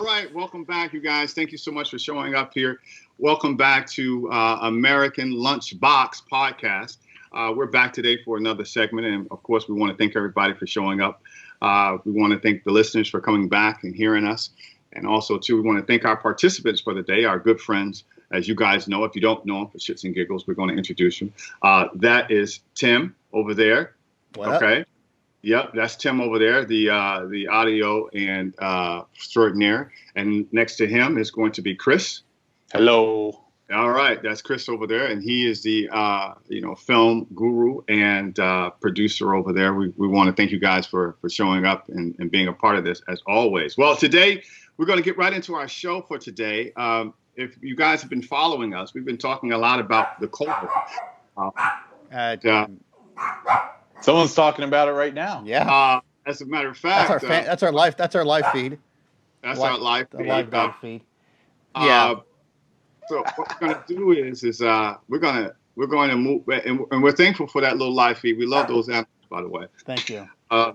All right, welcome back, you guys. Thank you so much for showing up here. Welcome back to American Lunchbox Podcast. We're back today for another segment, and of course, we want to thank everybody for showing up. We want to thank the listeners for coming back and hearing us, and also, too, we want to thank our participants for the day, our good friends. As you guys know, if you don't know them, for shits and giggles, we're going to introduce you. That is Tim over there. What okay. Up? Yep, that's Tim over there, the audio and extraordinaire. And next to him is going to be Chris. Hello. All right, that's Chris over there, and he is the film guru and producer over there. We want to thank you guys for showing up and being a part of this as always. Well, today we're going to get right into our show for today. If you guys have been following us, we've been talking a lot about the COVID. Someone's talking about it right now. Yeah. As a matter of fact, that's our live. That's our live feed. That's our live feed. The live dog feed. Yeah. So what we're going to do is we're going to move, and we're thankful for that little live feed. We love those animals, by the way. Thank you. We're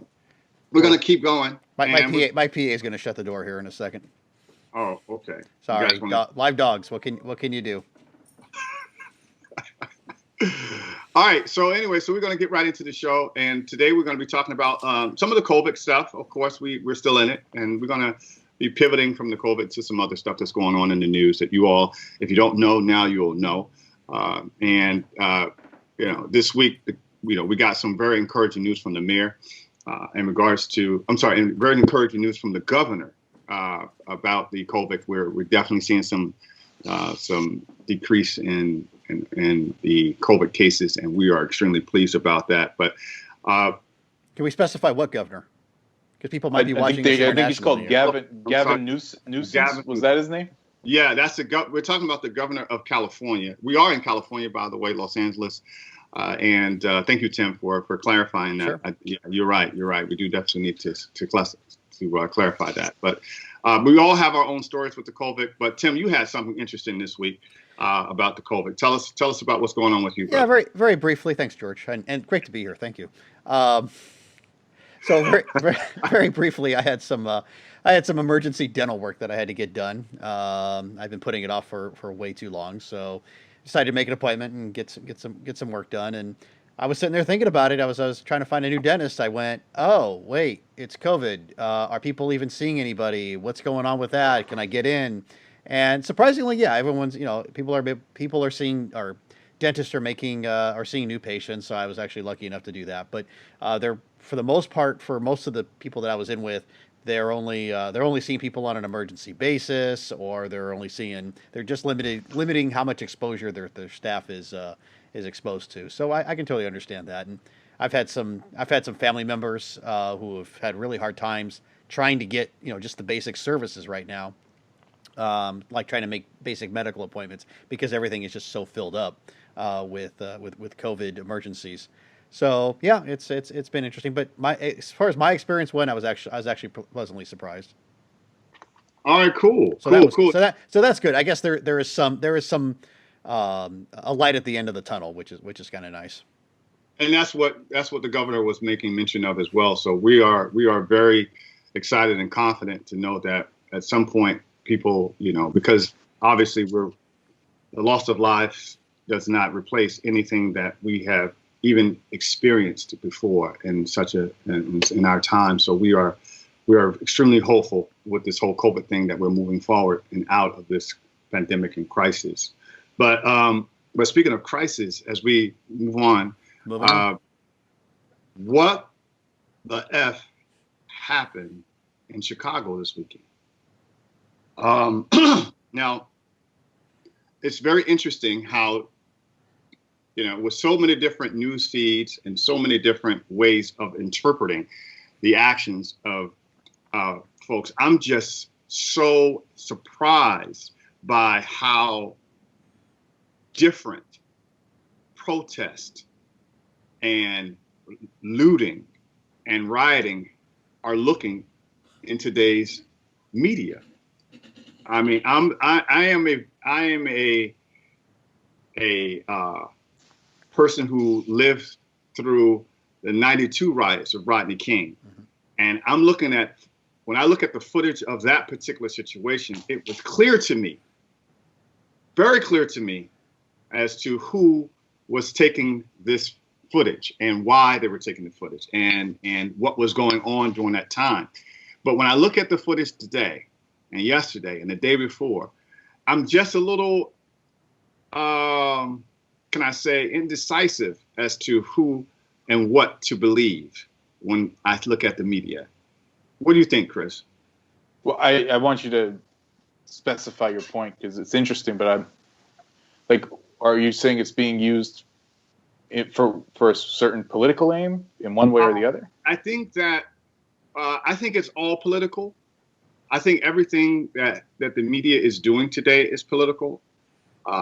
going to keep going. My PA is going to shut the door here in a second. Oh, okay. Sorry, live dogs. What can you do? All right. So anyway, we're going to get right into the show, and today we're going to be talking about some of the COVID stuff. Of course, we're still in it, and we're going to be pivoting from the COVID to some other stuff that's going on in the news that you all, if you don't know now, you'll know. This week, we got some very encouraging news from the mayor very encouraging news from the governor about the COVID. We're definitely seeing some decrease in the COVID cases, and we are extremely pleased about that. But can we specify what governor? Because people might be watching. I think he's called Gavin Newsom. Was that his name? Yeah, that's we're talking about the governor of California. We are in California, by the way, Los Angeles. And thank you, Tim, for clarifying that. Sure. Yeah, you're right. We do definitely need to clarify that. But we all have our own stories with the COVID. But Tim, you had something interesting this week about the COVID. Tell us about what's going on with you. Yeah, very very briefly. Thanks, George, and great to be here. Thank you. So very briefly, I had some emergency dental work that I had to get done. I've been putting it off for way too long, so decided to make an appointment and get some work done. And I was sitting there thinking about it. I was trying to find a new dentist. I went, oh wait, it's COVID. Are people even seeing anybody? What's going on with that? Can I get in? And surprisingly, yeah, everyone's people are seeing, or dentists are seeing new patients. So I was actually lucky enough to do that. But they're, for the most part, for most of the people that I was in with, they're only seeing people on an emergency basis, or they're just limiting how much exposure their staff is exposed to. So I can totally understand that. And I've had some family members who have had really hard times trying to get just the basic services right now, like trying to make basic medical appointments, because everything is just so filled up with COVID emergencies. So yeah, it's been interesting. But as far as my experience went, I was actually pleasantly surprised. All right, cool. So that's good. I guess there is some a light at the end of the tunnel, which is kind of nice. And that's what the governor was making mention of as well. So we are very excited and confident to know that at some point people, because obviously the loss of lives does not replace anything that we have even experienced before in our time. So we are extremely hopeful with this whole COVID thing that we're moving forward and out of this pandemic and crisis. But speaking of crisis, as we move on, what the F happened in Chicago this weekend? Now, it's very interesting how, with so many different news feeds and so many different ways of interpreting the actions of folks, I'm just so surprised by how different protest and looting and rioting are looking in today's media. I mean, I am a person who lived through the '92 riots of Rodney King, and I'm looking at when I look at the footage of that particular situation, it was clear to me, very clear to me, as to who was taking this footage and why they were taking the footage and what was going on during that time. But when I look at the footage today and yesterday and the day before, I'm just a little, can I say, indecisive as to who and what to believe when I look at the media. What do you think, Chris? Well, I want you to specify your point because it's interesting, but I'm like, are you saying it's being used for a certain political aim in one way or the other? I think that I think it's all political. I think everything that the media is doing today is political.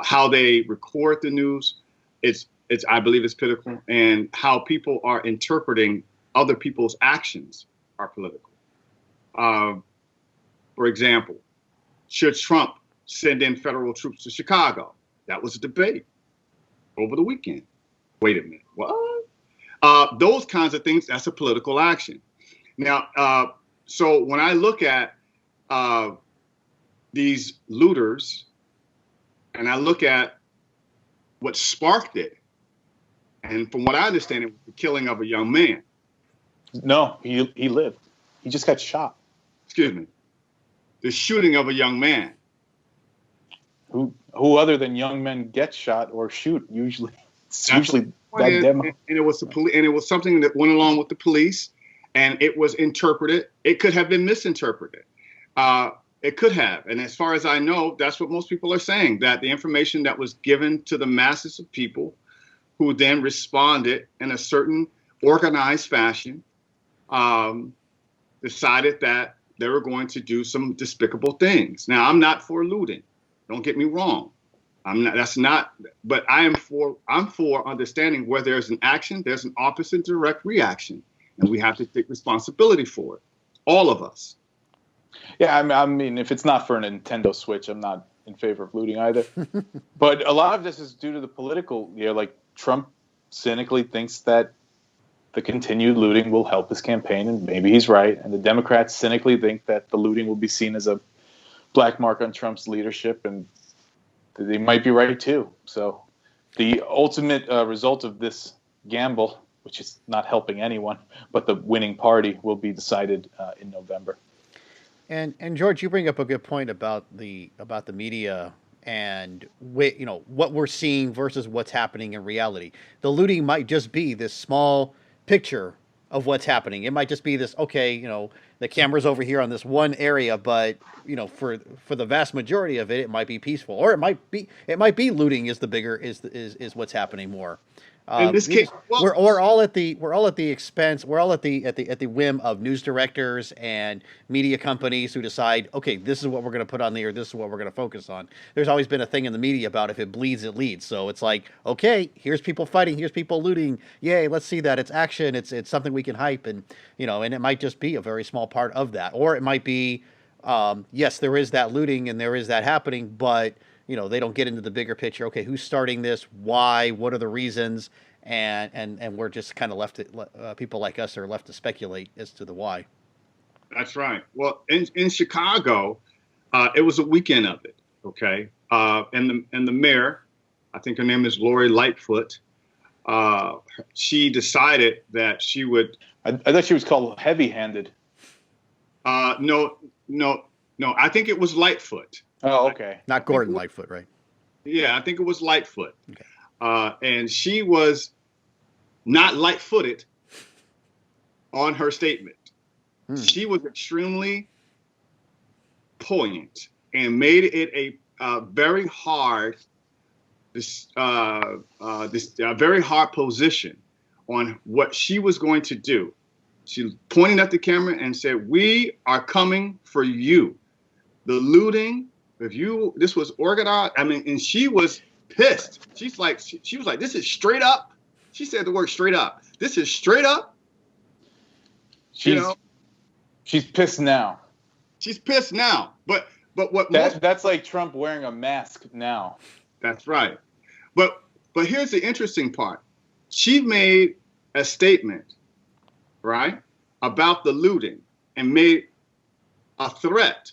How they record the news, it's I believe it's political, and how people are interpreting other people's actions are political. For example, should Trump send in federal troops to Chicago? That was a debate over the weekend. Wait a minute, what? Those kinds of things, that's a political action. Now, so when I look at these looters and I look at what sparked it, and from what I understand, it was the killing of a young man. No, he lived. He just got shot. Excuse me. The shooting of a young man. Who other than young men get shot or shoot? Usually, it's usually that demo. And it was and it was something that went along with the police, and it was interpreted. It could have been misinterpreted. It could have. And as far as I know, that's what most people are saying, that the information that was given to the masses of people who then responded in a certain organized fashion, decided that they were going to do some despicable things. Now, I'm not for looting. Don't get me wrong. I'm not. That's not. But I'm for understanding where there's an action, there's an opposite direct reaction, and we have to take responsibility for it. All of us. Yeah, I mean, if it's not for a Nintendo Switch, I'm not in favor of looting either. But a lot of this is due to the political. Like Trump cynically thinks that the continued looting will help his campaign, and maybe he's right. And the Democrats cynically think that the looting will be seen as a black mark on Trump's leadership, and they might be right too. So the ultimate result of this gamble, which is not helping anyone, but the winning party, will be decided in November. And George, you bring up a good point about the media and what we're seeing versus what's happening in reality. The looting might just be this small picture of what's happening. It might just be this, the camera's over here on this one area, but for the vast majority of it, it might be peaceful, or it might be looting is the bigger is what's happening more. In this case, we're all at the expense. We're all at the whim of news directors and media companies who decide, okay, this is what we're going to put on there. This is what we're going to focus on. There's always been a thing in the media about if it bleeds, it leads. So it's like, okay, here's people fighting, here's people looting. Yay, let's see that. It's action. It's something we can hype, and and it might just be a very small part of that, or it might be, yes, there is that looting and there is that happening, but they don't get into the bigger picture. Okay, who's starting this? Why? What are the reasons? And we're just kind of left to, people like us are left to speculate as to the why. That's right. Well, in Chicago, it was a weekend of it. Okay, and the mayor, I think her name is Lori Lightfoot. She decided that she would. I thought she was called heavy-handed. No. I think it was Lightfoot. Oh, okay. Not Gordon Lightfoot, right? Yeah, I think it was Lightfoot. Okay. And she was not light-footed on her statement. She was extremely poignant and made it a very hard, very hard position on what she was going to do. She pointed at the camera and said, "We are coming for you. The looting, this was organized." I mean, and she was pissed. She was like, "This is straight up." She said the word straight up. This is straight up. She's pissed now. She's pissed now. But what that's like Trump wearing a mask now. That's right. But here's the interesting part. She made a statement, right, about the looting, and made a threat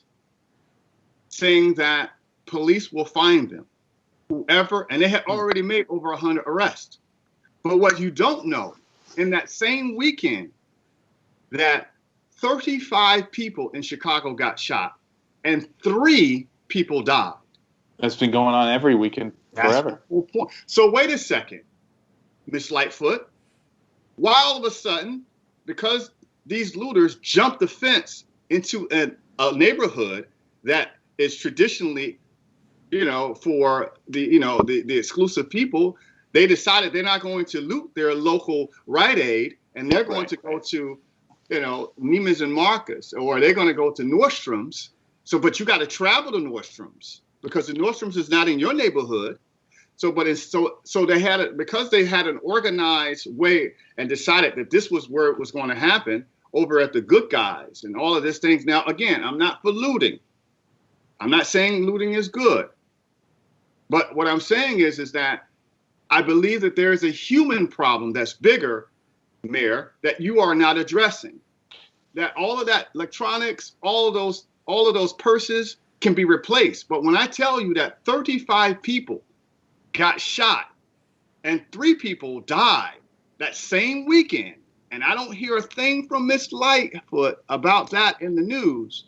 saying that police will find them, whoever, and they had already made over 100 arrests. But what you don't know, in that same weekend, that 35 people in Chicago got shot and 3 people died. That's been going on every weekend forever. That's the whole point. So wait a second, Miss Lightfoot. Why all of a sudden, because these looters jumped the fence into a neighborhood that is traditionally, for the exclusive people, they decided they're not going to loot their local Rite Aid, and they're going to go to, Neiman's and Marcus, or they're going to go to Nordstrom's. So, but you got to travel to Nordstrom's because the Nordstrom's is not in your neighborhood. So, but it's so they had it because they had an organized way and decided that this was where it was going to happen over at the Good Guys and all of these things. Now, again, I'm not for looting. I'm not saying looting is good. But what I'm saying is that I believe that there is a human problem that's bigger, Mayor, that you are not addressing. That all of that electronics, all of those purses can be replaced. But when I tell you that 35 people got shot and 3 people died that same weekend, and I don't hear a thing from Miss Lightfoot about that in the news.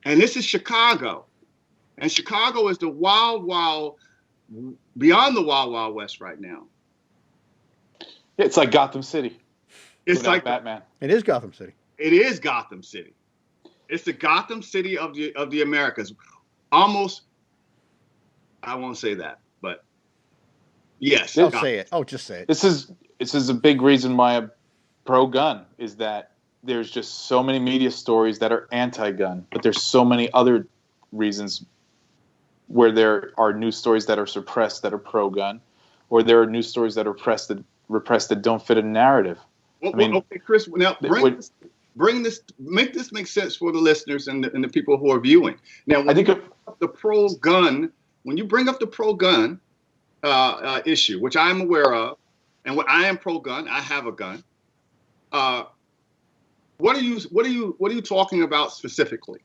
And this is Chicago. And Chicago is the beyond the wild west right now. It's like Gotham City. It's like Batman. It is Gotham City. It is Gotham City. It's the Gotham City of the Americas. Almost, I won't say that, but yes. I'll say it. Oh, just say it. This is a big reason why I'm pro-gun, is that there's just so many media stories that are anti-gun, but there's so many other reasons where there are news stories that are suppressed that are pro-gun, or there are news stories that are repressed that don't fit a narrative. Well, okay, Chris. Now make this make sense for the listeners and the people who are viewing. Now, when you bring up the pro-gun issue, which I'm aware of, and when I am pro-gun, I have a gun. What are you talking about specifically?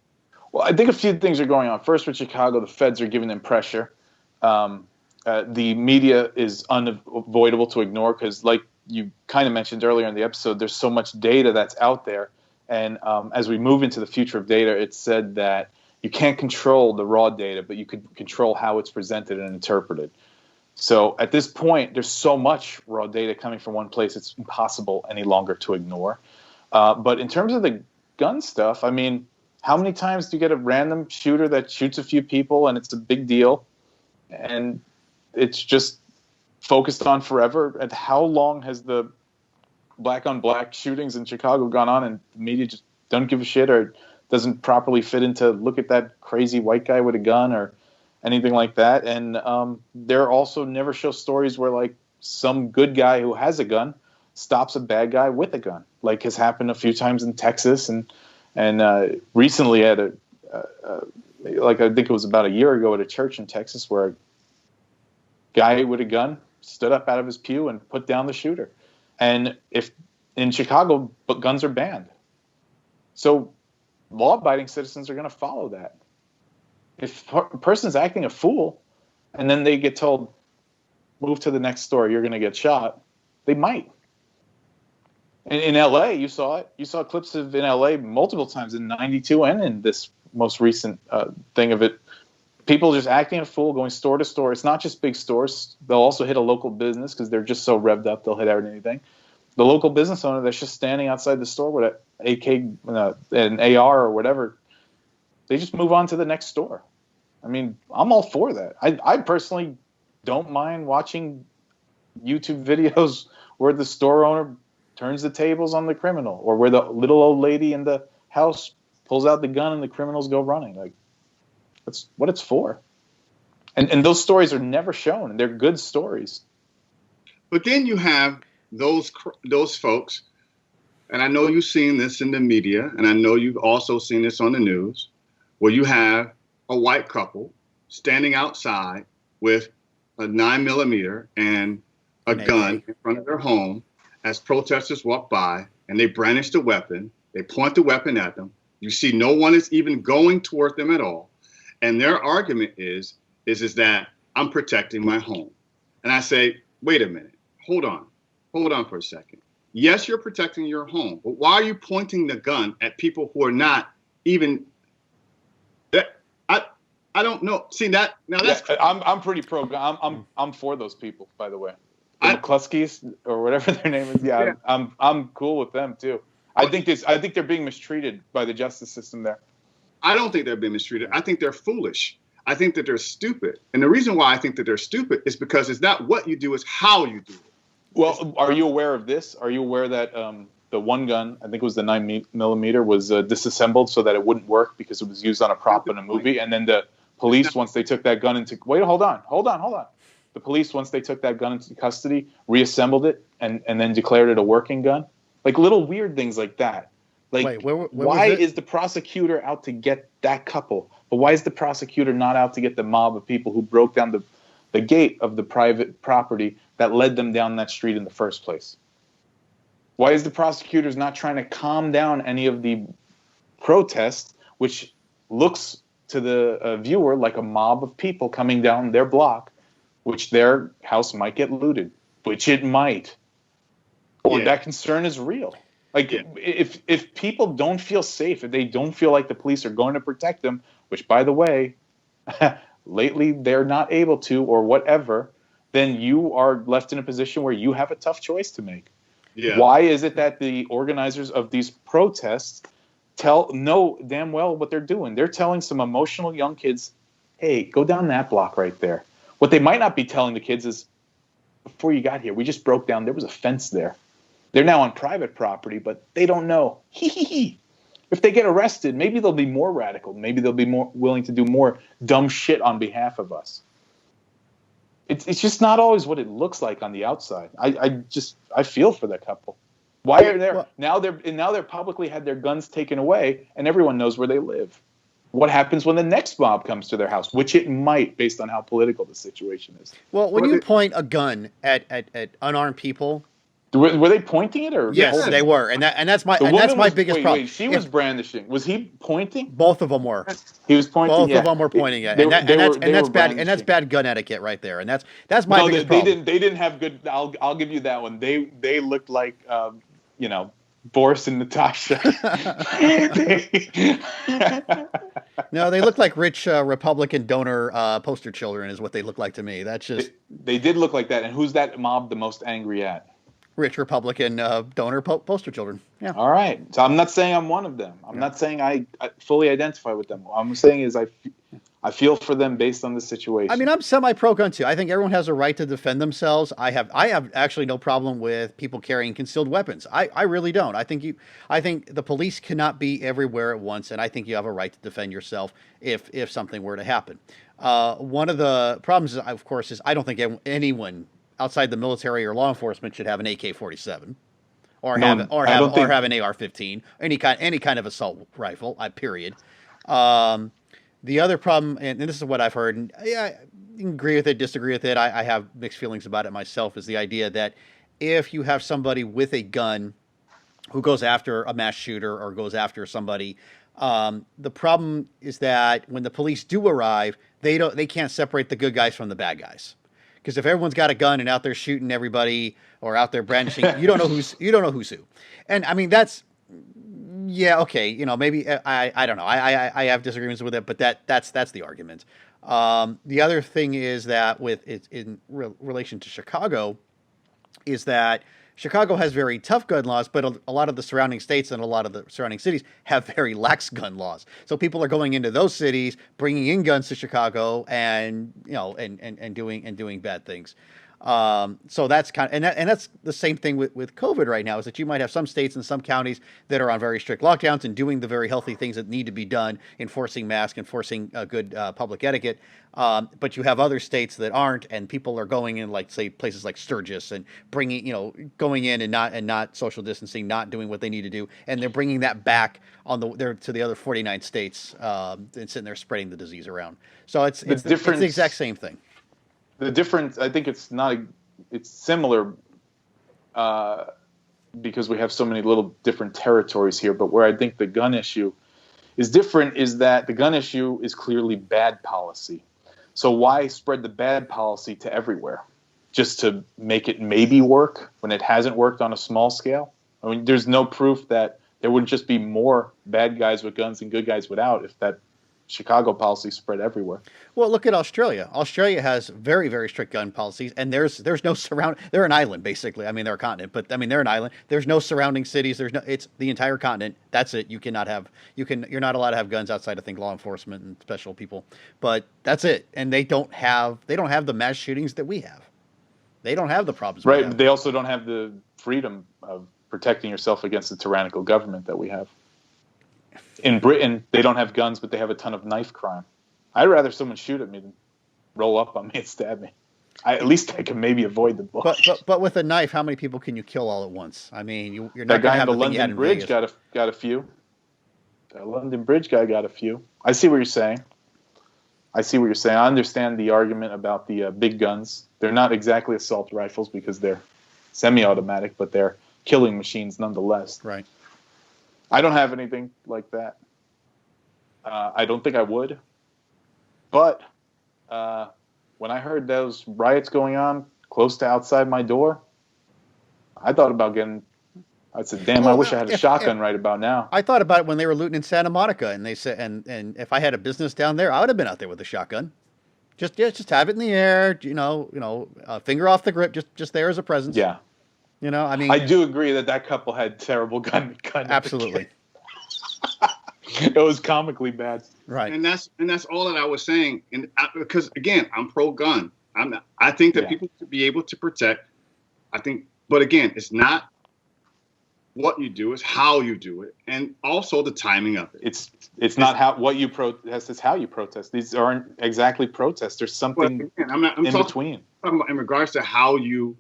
Well, I think a few things are going on. First, with Chicago, the feds are giving them pressure. The media is unavoidable to ignore because, like you kind of mentioned earlier in the episode, there's so much data that's out there. And as we move into the future of data, it's said that you can't control the raw data, but you can control how it's presented and interpreted. So at this point, there's so much raw data coming from one place, it's impossible any longer to ignore. But in terms of the gun stuff, I mean, how many times do you get a random shooter that shoots a few people and it's a big deal and it's just focused on forever? And how long has the black on black shootings in Chicago gone on and the media just don't give a shit or doesn't properly fit into look at that crazy white guy with a gun or anything like that? And there also never show stories where like some good guy who has a gun stops a bad guy with a gun, like has happened a few times in Texas and recently at like I think it was about a year ago at a church in Texas where a guy with a gun stood up out of his pew and put down the shooter. And if in Chicago, but guns are banned. So law-abiding citizens are going to follow that. If a person's acting a fool and then they get told, move to the next store, you're going to get shot, they might. In L.A., you saw it. You saw clips of in L.A. multiple times in 92 and in this most recent thing of it. People just acting a fool, going store to store. It's not just big stores. They'll also hit a local business because they're just so revved up. They'll hit anything. The local business owner that's just standing outside the store with an an AR or whatever, they just move on to the next store. I mean, I'm all for that. I personally don't mind watching YouTube videos where the store owner turns the tables on the criminal or where the little old lady in the house pulls out the gun and the criminals go running. Like, that's what it's for. And those stories are never shown, and they're good stories. But then you have those folks, and I know you've seen this in the media, and I know you've also seen this on the news, where you have a white couple standing outside with a 9mm and a gun in front of their home as protesters walk by, and they brandish the weapon. They point the weapon at them. You see no one is even going toward them at all. And their argument is that I'm protecting my home. And I say, wait a minute, hold on for a second. Yes, you're protecting your home, but why are you pointing the gun at people who are not even that? I don't know. See that now? That's I'm pretty pro. I'm for those people, by the way. The McCluskeys or whatever their name is. Yeah. I'm cool with them too. I think they're being mistreated by the justice system there. I don't think they're being mistreated. I think they're foolish. I think that they're stupid. And the reason why I think that they're stupid is because it's not what you do, it's how you do it. Well, are you aware of this? Are you aware that the one gun, I think it was the 9mm, was disassembled so that it wouldn't work because it was used on a prop in a movie? And then the police, once they took that gun into... Wait, hold on. The police, once they took that gun into custody, reassembled it and then declared it a working gun. Like little weird things like that. Like, wait, why is the prosecutor out to get that couple? But why is the prosecutor not out to get the mob of people who broke down the gate of the private property that led them down that street in the first place? Why is the prosecutors not trying to calm down any of the protests, which looks to the viewer like a mob of people coming down their block, which their house might get looted, which it might. Or that concern is real. Like, if people don't feel safe, if they don't feel like the police are going to protect them, which, by the way, lately they're not able to or whatever, then you are left in a position where you have a tough choice to make. Yeah. Why is it that the organizers of these protests know damn well what they're doing? They're telling some emotional young kids, hey, go down that block right there. What they might not be telling the kids is, before you got here, we just broke down, there was a fence there. They're now on private property, but they don't know. If they get arrested, maybe they'll be more radical. Maybe they'll be more willing to do more dumb shit on behalf of us. It's just not always what it looks like on the outside. I feel for that couple. Why are they now they're publicly had their guns taken away and everyone knows where they live? What happens when the next mob comes to their house, which it might, based on how political the situation is? Well, when you point a gun at unarmed people. Were they pointing it or? Yes, they were, and that's my biggest problem. Wait, she was brandishing. Was he pointing? Both of them were. He was pointing. Both of them were pointing at, and that's bad. And that's bad gun etiquette right there. And that's my biggest problem. They didn't have good. I'll give you that one. They looked like Boris and Natasha. No, they look like rich Republican donor poster children. Is what they look like to me. That's just. They did look like that. And who's that mob the most angry at? Rich Republican donor poster children. Yeah. All right. So I'm not saying I'm one of them. I'm not saying I fully identify with them. What I'm saying is I feel for them based on the situation. I mean, I'm semi-pro gun too. I think everyone has a right to defend themselves. I have actually no problem with people carrying concealed weapons. I really don't. I think the police cannot be everywhere at once, and I think you have a right to defend yourself if something were to happen. One of the problems, of course, is I don't think anyone outside the military or law enforcement should have an AK-47 or have an AR-15, any kind of assault rifle. Period. The other problem, and this is what I've heard, and I agree with it, disagree with it. I have mixed feelings about it myself. Is the idea that if you have somebody with a gun who goes after a mass shooter or goes after somebody, the problem is that when the police do arrive, they can't separate the good guys from the bad guys. Because if everyone's got a gun and out there shooting everybody or out there brandishing, you don't know who's who. And I mean, okay. Maybe I don't know. I have disagreements with it, but that's the argument. The other thing is that in relation to Chicago, is that Chicago has very tough gun laws, but a lot of the surrounding states and a lot of the surrounding cities have very lax gun laws. So people are going into those cities, bringing in guns to Chicago, and doing bad things. So that's that's the same thing with COVID right now, is that you might have some states and some counties that are on very strict lockdowns and doing the very healthy things that need to be done, enforcing masks, enforcing good public etiquette. But you have other states that aren't, and people are going in, like, say, places like Sturgis and going in and not social distancing, not doing what they need to do. And they're bringing that back to the other 49 states and sitting there spreading the disease around. So it's the exact same thing. The difference, I think it's similar because we have so many little different territories here, but where I think the gun issue is different is that the gun issue is clearly bad policy. So why spread the bad policy to everywhere? Just to make it maybe work when it hasn't worked on a small scale? I mean, there's no proof that there would just be more bad guys with guns and good guys without if that Chicago policy spread everywhere. Well, look at Australia. Australia has very, very strict gun policies, and there's no surround. They're an island, basically. I mean, they're a continent, but I mean, they're an island. There's no surrounding cities. It's the entire continent. That's it. You're not allowed to have guns outside, I think, law enforcement and special people, but that's it. And they don't have the mass shootings that we have. They don't have the problems. Right. But they also don't have the freedom of protecting yourself against the tyrannical government that we have. In Britain, they don't have guns, but they have a ton of knife crime. I'd rather someone shoot at me than roll up on me and stab me. At least I can maybe avoid the bush. But with a knife, how many people can you kill all at once? I mean, you're not that guy going to have on the London Bridge got a few. That London Bridge guy got a few. I see what you're saying. I understand the argument about the big guns. They're not exactly assault rifles because they're semi-automatic, but they're killing machines nonetheless. Right. I don't have anything like that. I don't think I would. But when I heard those riots going on close to outside my door, I thought about I said, damn, I wish I had a shotgun right about now. I thought about it when they were looting in Santa Monica, and they said, and if I had a business down there, I would have been out there with a shotgun. Just have it in the air, finger off the grip, just there as a presence. Yeah. I mean, I do agree that couple had terrible gun. Absolutely. It was comically bad. Right. And that's all that I was saying. And because again, I'm pro-gun. I think that people should be able to protect. But again, it's not what you do, it's how you do it, and also the timing of it. It's not what you protest; it's how you protest. These aren't exactly protests. There's something in between. I'm talking about in regards to how you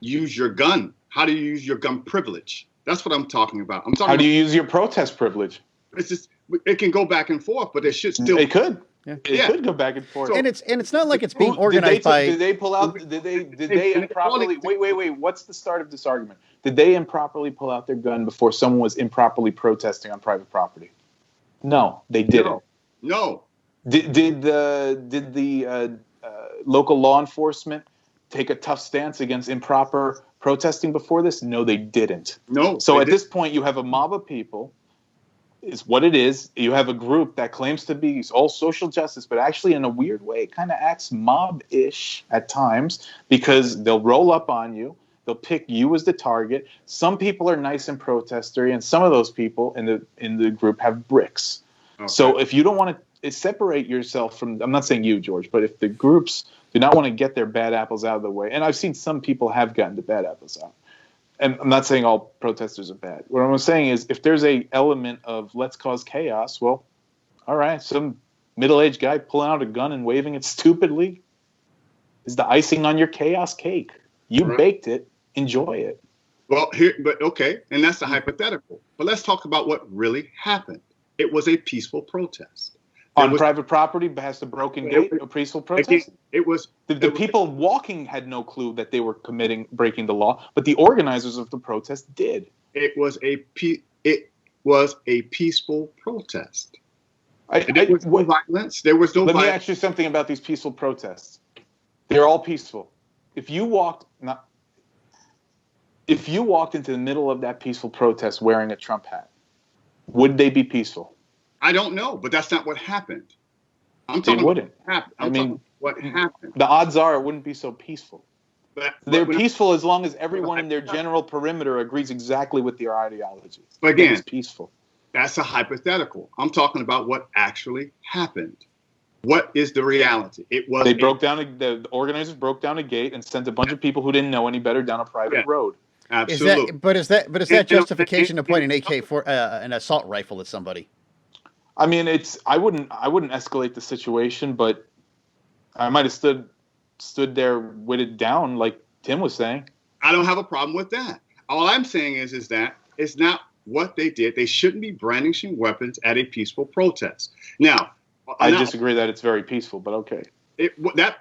use your gun. How do you use your gun privilege? That's what I'm talking about. How do you use your protest privilege? It's just it can go back and forth, but it should still. It could. Yeah. It could go back and forth. And it's not like it's being organized by. Did they pull out? Did they improperly? Wait. What's the start of this argument? Did they improperly pull out their gun before someone was improperly protesting on private property? No, they didn't. No. Did the local law enforcement take a tough stance against improper protesting before this? No, they didn't. No. So at this point, you have a mob of people. Is what it is. You have a group that claims to be all social justice, but actually in a weird way, it kind of acts mob-ish at times because they'll roll up on you. They'll pick you as the target. Some people are nice and protestery, and some of those people in the group have bricks. Okay. So if you don't want to separate yourself from, I'm not saying you, George, but if the groups do not want to get their bad apples out of the way, and I've seen some people have gotten the bad apples out. And I'm not saying all protesters are bad. What I'm saying is if there's a element of let's cause chaos, well, all right, some middle-aged guy pulling out a gun and waving it stupidly is the icing on your chaos cake. You baked it. Enjoy it. Well, okay, and that's the hypothetical. But let's talk about what really happened. It was a peaceful protest. On private property, past a broken gate, a peaceful protest? It was... The people walking had no clue that they were breaking the law, but the organizers of the protest did. It was a peaceful protest. There was no violence. There was no violence. Let me ask you something about these peaceful protests. They're all peaceful. If you walked into the middle of that peaceful protest wearing a Trump hat, would they be peaceful? I don't know, but that's not what happened. They wouldn't. What happened? The odds are it wouldn't be so peaceful. They're peaceful as long as everyone in their general perimeter agrees exactly with their ideology. But again, it's peaceful. That's a hypothetical. I'm talking about what actually happened. What is the reality? The organizers broke down a gate and sent a bunch of people who didn't know any better down a private road. Absolutely. Is that justification to point an AK for an assault rifle at somebody? I mean, I wouldn't escalate the situation, but I might have stood there with it down, like Tim was saying. I don't have a problem with that. All I'm saying is that it's not what they did. They shouldn't be brandishing weapons at a peaceful protest. Now, I disagree that it's very peaceful, but okay. That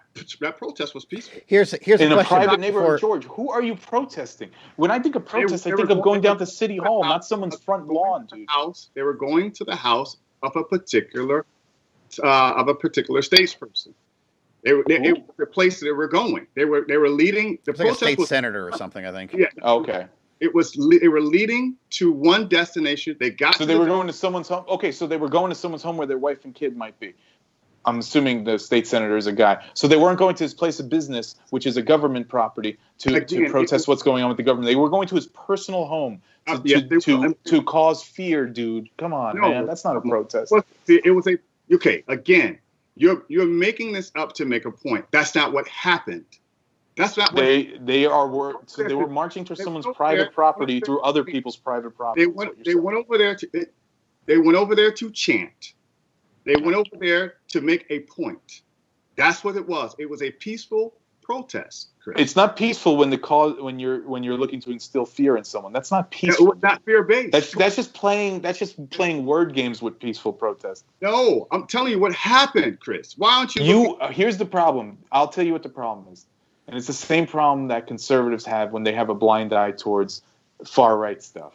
protest was peaceful. Here's a in a question private neighborhood, for George. Who are you protesting? When I think of protest, They I were think of going down to to City the Hall, house- not someone's front lawn, dude. They were going to the house of a particular statesperson. The place they were going. They were leading the it's like a protest. state Was, senator or something, I think. yeah. Okay. They were leading to one destination. They got. So they were going to someone's home. Okay, so they were going to someone's home where their wife and kid might be. I'm assuming the state senator is a guy. So they weren't going to his place of business, which is a government property, to protest what's going on with the government. They were going to his personal home to cause fear, dude. Come on, man. That's not a protest. It was again, you're making this up to make a point. That's not what happened. That's not what they were marching to someone's private property through other people's private property. They went over there to chant. They went over there to make a point. That's what it was. It was a peaceful protest, Chris. It's not peaceful when you're looking to instill fear in someone. That's not peaceful. It was not fear-based. That's just playing word games with peaceful protest. No, I'm telling you what happened, Chris. Why don't you? Here's the problem. I'll tell you what the problem is, and it's the same problem that conservatives have when they have a blind eye towards far-right stuff.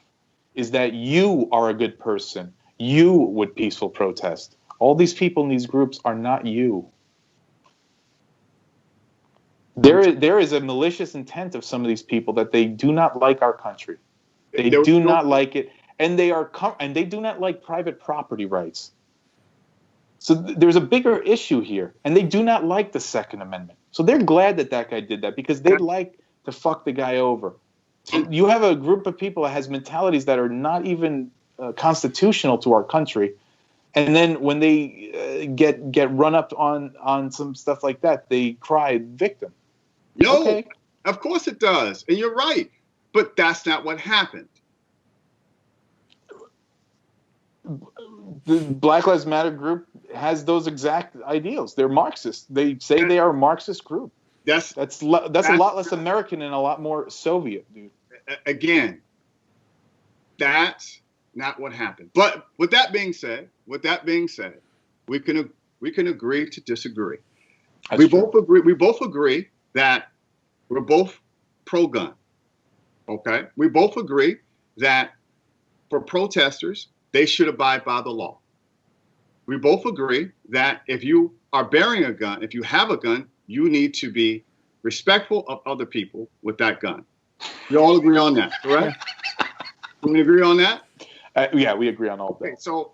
Is that you are a good person. You would peaceful protest. All these people in these groups are not you. There is a malicious intent of some of these people that they do not like our country. They do not like it, and they do not like private property rights. So there's a bigger issue here, and they do not like the Second Amendment. So they're glad that guy did that because they'd like to fuck the guy over. So you have a group of people that has mentalities that are not even constitutional to our country. And then when they get run up on some stuff like that, they cry victim. No, okay. Of course it does. And you're right. But that's not what happened. The Black Lives Matter group has those exact ideals. They're Marxist. They say they are a Marxist group. That's a lot less American and a lot more Soviet, dude. Again, that's not what happened. But with that being said, we can agree to disagree. We both agree that we're both pro-gun. Okay? We both agree that for protesters, they should abide by the law. We both agree that if you are bearing a gun, if you have a gun, you need to be respectful of other people with that gun. We all agree on that, correct? We agree on that? Yeah, we agree on all of that. Okay, so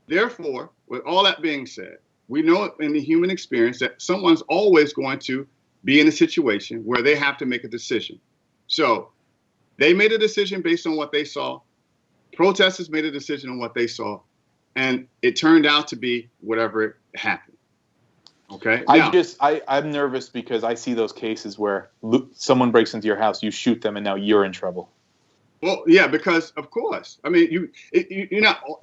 therefore, with all that being said, we know in the human experience that someone's always going to be in a situation where they have to make a decision. So they made a decision based on what they saw. Protesters made a decision on what they saw. And it turned out to be whatever happened. Okay? I'm nervous because I see those cases where someone breaks into your house, you shoot them, and now you're in trouble. Well, yeah, because of course. I mean, you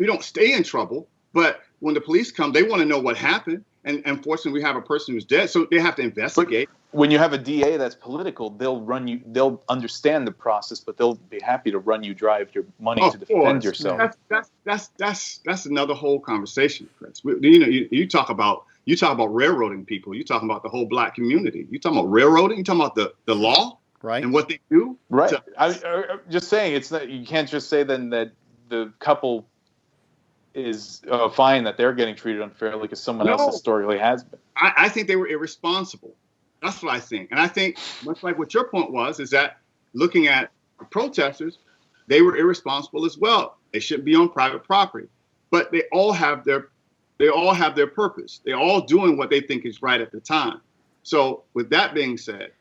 don't stay in trouble, but when the police come, they want to know what happened. And unfortunately, we have a person who's dead, so they have to investigate. But when you have a DA that's political, they'll understand the process, but they'll be happy to run you dry if your money to defend yourself. That's another whole conversation, Chris. You talk about railroading people. You talking about the whole black community. You talking about railroading. You talking about the law. Right. And what they do? Right. I'm just saying, it's not. You can't just say then that the couple is fine that they're getting treated unfairly because someone else historically has been. I think they were irresponsible. That's what I think. And I think, much like what your point was, is that looking at the protesters, they were irresponsible as well. They shouldn't be on private property. But they all have their purpose. They're all doing what they think is right at the time. So with that being said,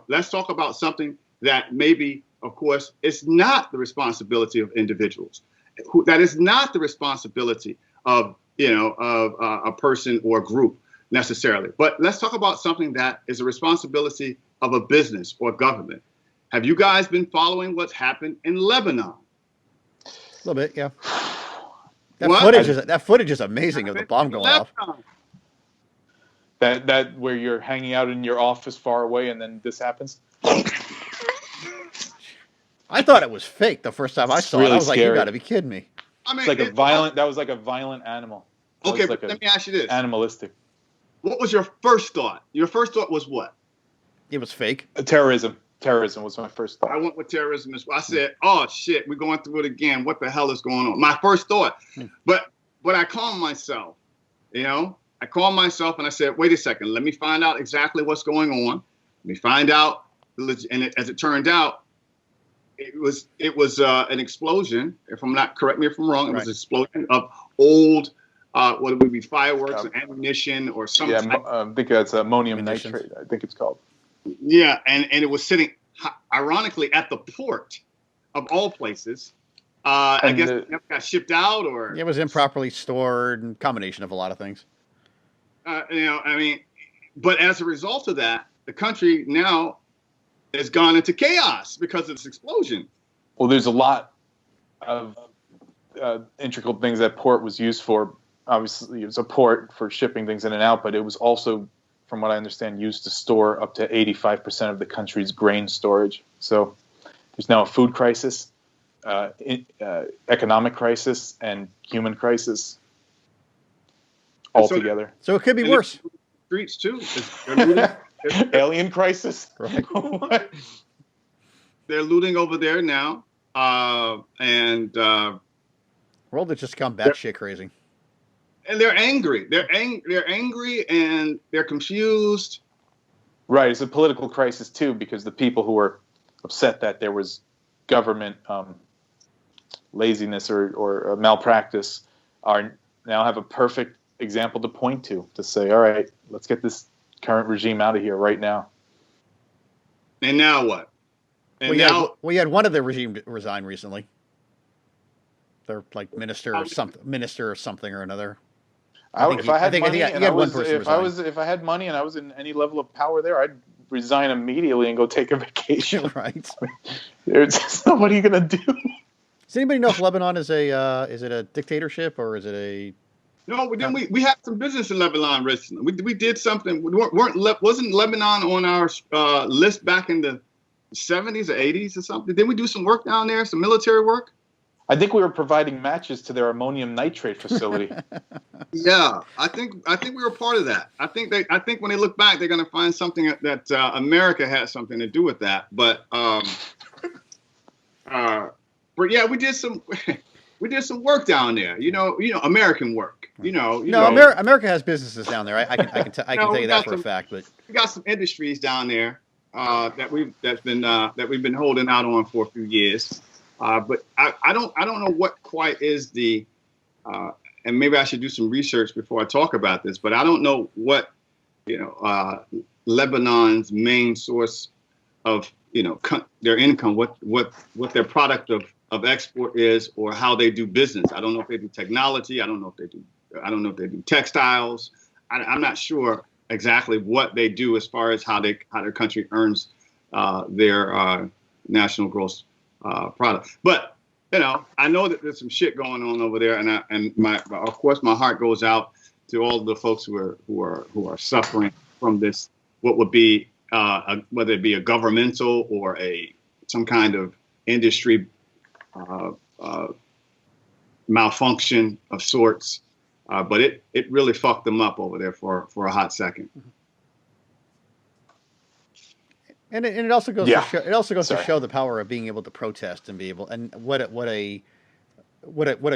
let's talk about something that maybe, of course, it's not the responsibility of individuals. That is not the responsibility of a person or a group necessarily. But let's talk about something that is a responsibility of a business or government. Have you guys been following what's happened in Lebanon? A little bit, yeah. That footage is amazing of the bomb going off. That where you're hanging out in your office far away and then this happens? I thought it was fake the first time I saw it. I was scary. Like, you got to be kidding me. I mean, that was like a violent animal. Okay, but let me ask you this. Animalistic. What was your first thought? Your first thought was what? It was fake. Terrorism. Terrorism was my first thought. I went with terrorism as well. I said, "Oh shit, we're going through it again. What the hell is going on?" My first thought, but I calmed myself. You know, I calmed myself and I said, "Wait a second. Let me find out exactly what's going on. Let me find out." And as it turned out, it was an explosion. If I'm not, correct me if I'm wrong. It was an explosion of old, what would be fireworks, or ammunition, or something. Yeah, I think that's ammonium nitrate. I think it's called. Yeah, and it was sitting, ironically, at the port of all places. I guess it never got shipped out, or it was improperly stored, and combination of a lot of things. You know, I mean, but as a result of that, the country now has gone into chaos because of this explosion. Well, there's a lot of integral things that port was used for. Obviously, it was a port for shipping things in and out, but it was also, from what I understand, used to store up to 85% of the country's grain storage. So there's now a food crisis, economic crisis, and human crisis all together. So it could be worse. Streets too. Alien crisis. Right. They're looting over there now, and world has just gone batshit crazy. And they're angry. They're angry, and they're confused. Right. It's a political crisis too, because the people who are upset that there was government laziness or malpractice are now have a perfect example to point to say, all right, let's get this current regime out of here right now. And now what? And we had one of the regime resign recently. They're like minister or something or another. If I had money and I was in any level of power there, I'd resign immediately and go take a vacation. Right. There's just not, what are you gonna do? Does anybody know if Lebanon is a dictatorship, or is it a? No, we had some business in Lebanon recently. We did something. Wasn't Lebanon on our list back in the 70s or 80s or something? Didn't we do some work down there, some military work? I think we were providing matches to their ammonium nitrate facility. Yeah, I think we were part of that. I think when they look back, they're going to find something that America had something to do with that. But yeah, we did some work down there. You know, American work. America has businesses down there. I can tell you that for a fact. But we got some industries down there that we've been holding out on for a few years. But I don't know what quite is the, and maybe I should do some research before I talk about this, but I don't know what, Lebanon's main source of, their income, what their product of export is, or how they do business. I don't know if they do technology. I don't know if they do textiles. I'm not sure exactly what they do as far as how their country earns their national gross product. But I know that there's some shit going on over there, and of course my heart goes out to all the folks who are suffering from this. What would be whether it be a governmental or some kind of industry malfunction of sorts, but it really fucked them up over there for a hot second. And it also goes to show the power of being able to protest and be able, and what a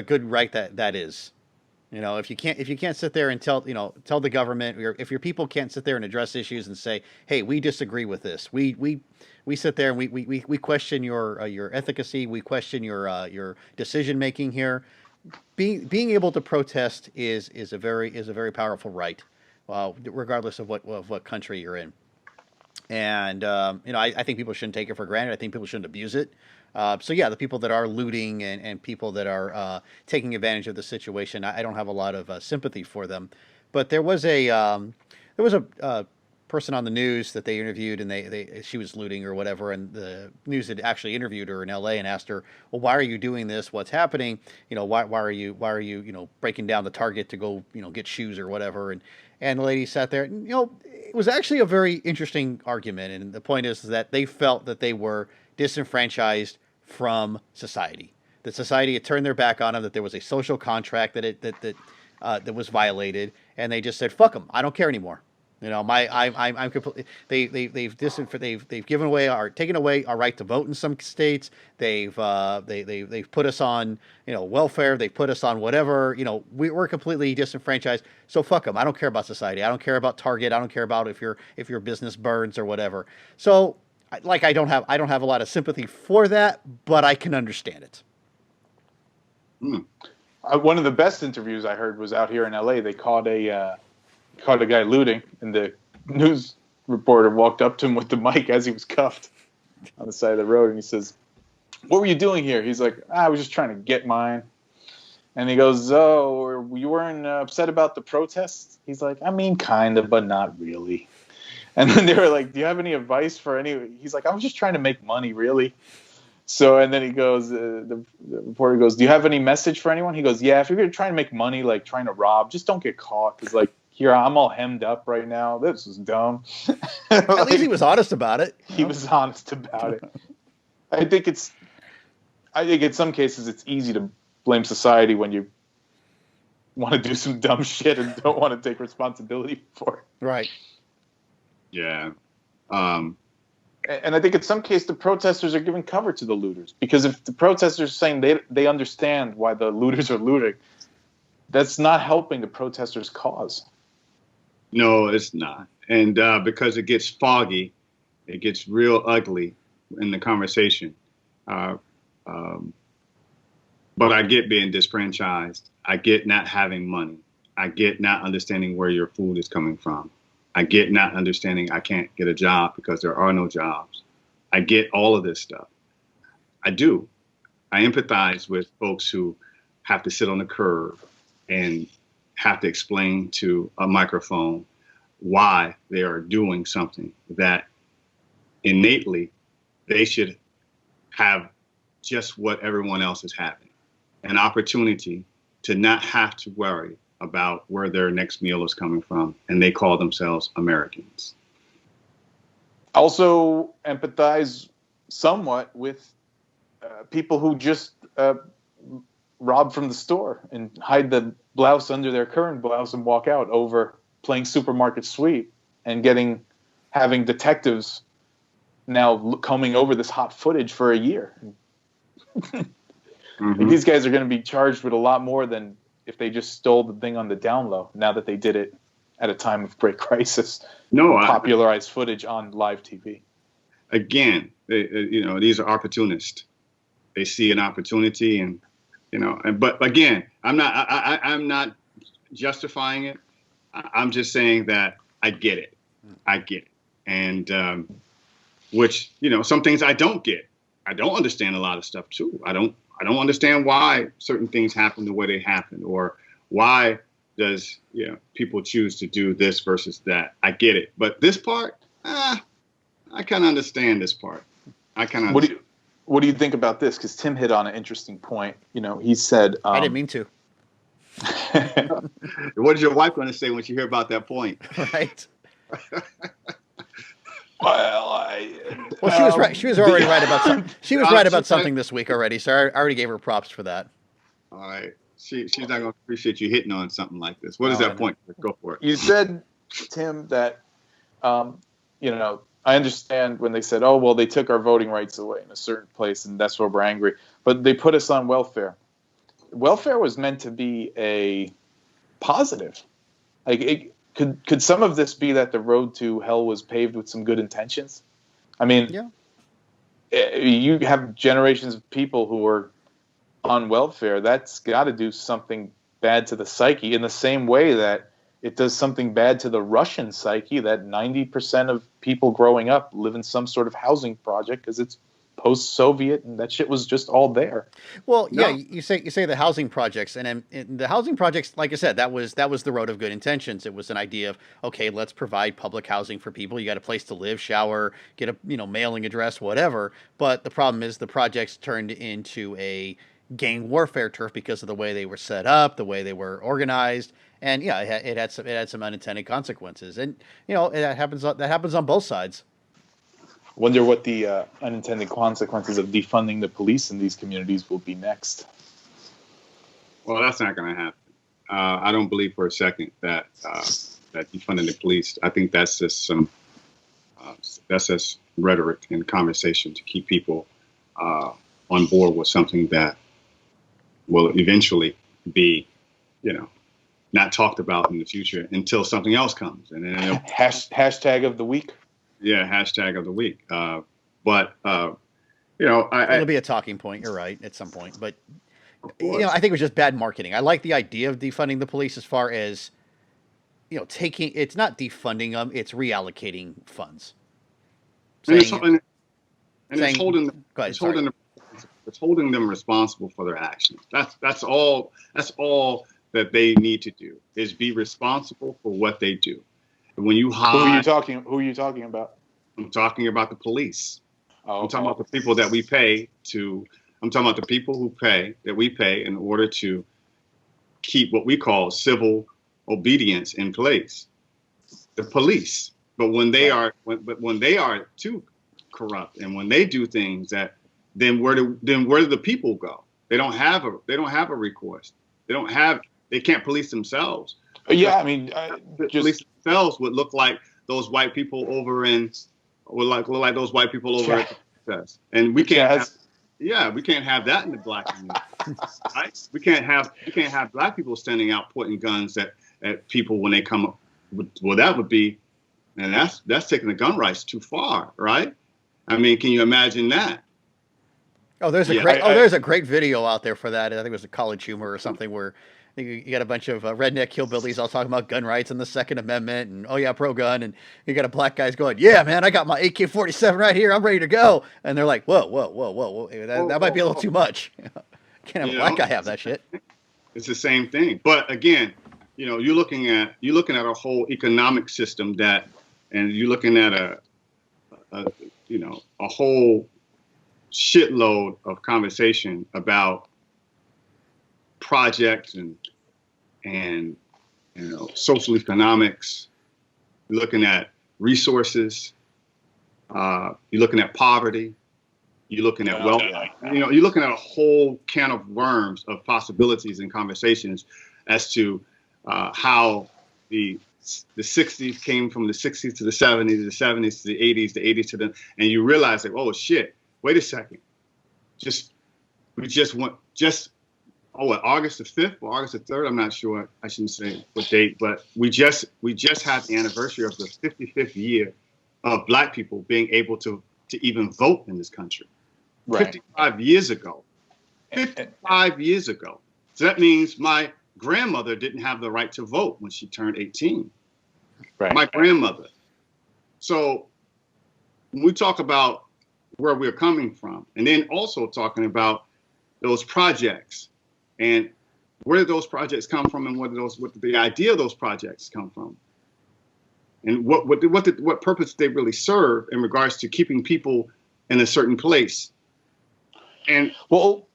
good right that is. If you can't sit there and tell the government, or if your people can't sit there and address issues and say, hey, we disagree with this. We sit there and we question your efficacy. We question your decision making here. Being able to protest is a very powerful right, regardless of what country you're in. And, I think people shouldn't take it for granted. I think people shouldn't abuse it. So yeah, the people that are looting and people that are taking advantage of the situation, I don't have a lot of sympathy for them. But there was a person on the news that they interviewed, and she was looting or whatever, and the news had actually interviewed her in L.A. and asked her, well, why are you doing this? What's happening? Why are you breaking down the Target to go get shoes or whatever? And the lady sat there, and it was actually a very interesting argument. And the point is that they felt that they were disenfranchised from society. That society had turned their back on them. That there was a social contract that that was violated, and they just said, "Fuck them, I don't care anymore." You know, I'm completely. They've given away taken away our right to vote in some states. They've put us on, you know, welfare. They've put us on whatever. You know, we're completely disenfranchised. So fuck them. I don't care about society. I don't care about Target. I don't care about if your business burns or whatever. So I don't have a lot of sympathy for that, but I can understand it. One of the best interviews I heard was out here in LA. They caught a guy looting, and the news reporter walked up to him with the mic as he was cuffed on the side of the road, and he says, "What were you doing here?" He's like, "I was just trying to get mine." And he goes, "Oh, you weren't upset about the protests?" He's like, "I mean, kind of, but not really." And then they were like, "Do you have any advice for any?" He's like, "I was just trying to make money, really." So, and then he goes, the reporter goes, "Do you have any message for anyone?" He goes, "Yeah, if you're trying to make money, like trying to rob, just don't get caught. Because like, here, I'm all hemmed up right now. This is dumb." At least he was honest about it. He was honest about it. I think in some cases it's easy to blame society when you want to do some dumb shit and don't want to take responsibility for it. Right. Yeah. And I think in some case the protesters are giving cover to the looters, because if the protesters are saying they understand why the looters are looting, that's not helping the protesters' cause. No, it's not. And because it gets foggy, it gets real ugly in the conversation. But I get being disfranchised. I get not having money. I get not understanding where your food is coming from. I get not understanding I can't get a job because there are no jobs. I get all of this stuff. I do. I empathize with folks who have to sit on the curb and have to explain to a microphone why they are doing something that innately they should have just what everyone else is having, an opportunity to not have to worry about where their next meal is coming from, and they call themselves Americans. Also empathize somewhat with people who just rob from the store and hide the blouse under their current blouse and walk out over playing supermarket sweep and having detectives now combing over this hot footage for a year. Mm-hmm. These guys are going to be charged with a lot more than if they just stole the thing on the down low, now that they did it at a time of great crisis. Popularized footage on live TV. Again, these are opportunists. They see an opportunity, and but again, I'm not justifying it. I'm just saying that I get it. And which, some things I don't get. I don't understand a lot of stuff too. I don't understand why certain things happen the way they happen, or why does people choose to do this versus that. I get it, but this part, I kind of understand this part. I kind of. What do you think about this? Because Tim hit on an interesting point. He said, I didn't mean to. What is your wife going to say when she hear about that point? Right. Well, she was right. She was already right about something. She was right about something this week already. So I already gave her props for that. All right. She's not going to appreciate you hitting on something like this. What is that point? Go for it. You said, Tim, that I understand when they said, "Oh, well, they took our voting rights away in a certain place, and that's why we're angry." But they put us on welfare. Welfare was meant to be a positive. Could some of this be that the road to hell was paved with some good intentions? I mean, yeah. You have generations of people who are on welfare. That's got to do something bad to the psyche, in the same way that it does something bad to the Russian psyche, that 90% of people growing up live in some sort of housing project because it's post-Soviet, and that shit was just all there. Well, yeah, you say the housing projects, and the housing projects, like I said, that was the road of good intentions. It was an idea of, okay, let's provide public housing for people. You got a place to live, shower, get a mailing address, whatever. But the problem is the projects turned into a gang warfare turf because of the way they were set up, the way they were organized, and yeah, it had some unintended consequences, and that happens on both sides. Wonder what the unintended consequences of defunding the police in these communities will be next. Well, that's not going to happen. I don't believe for a second that that defunding the police. I think that's just that's just rhetoric and conversation to keep people on board with something that will eventually be, not talked about in the future until something else comes. And then hashtag of the week. Yeah, hashtag of the week. It'll be a talking point. You're right at some point, but I think it was just bad marketing. I like the idea of defunding the police as far as it's not defunding them; it's reallocating funds. It's holding them responsible for their actions. That's all that they need to do is be responsible for what they do. And when you hide, who are you talking about? I'm talking about the police. Oh, okay. I'm talking about the people that we pay to. I'm talking about the people that we pay in order to keep what we call civil obedience in place. The police. But when they are too corrupt and when they do things then where do the people go? They don't have a recourse. They can't police themselves. Yeah, I mean, police themselves would look like those white people over in those white people over at the protest. And we can't we can't have that in the black community. Right? We can't have black people standing out pointing guns at people when they come up. Well, that would be, and that's taking the gun rights too far, right? I mean, can you imagine that? Oh, there's a great video out there for that. I think it was a College Humor or something where you got a bunch of redneck hillbillies all talking about gun rights and the Second Amendment and pro-gun, and you got a black guys going, yeah, man, I got my AK-47 right here, I'm ready to go, and they're like, whoa, that might be a little too much. Can't have a black guy have that shit. It's the same thing, but again, you're looking at a whole economic system and you're looking at a whole shitload of conversation about projects and social economics. You're looking at resources. You're looking at poverty. You're looking at wealth. You're looking at a whole can of worms of possibilities and conversations as to how the 60s came from the 60s to the 70s, the 70s to the 80s, the 80s to the, and you realize that, oh shit, wait a second, August the 5th or August the 3rd, I'm not sure, I shouldn't say what date, but we just had the anniversary of the 55th year of black people being able to even vote in this country. Right. 55 years ago. 55 years ago. So that means my grandmother didn't have the right to vote when she turned 18. Right. My grandmother. So when we talk about where we're coming from, and then also talking about those projects and where did those projects come from, and what did the idea of those projects come from, and what purpose they really serve in regards to keeping people in a certain place, and all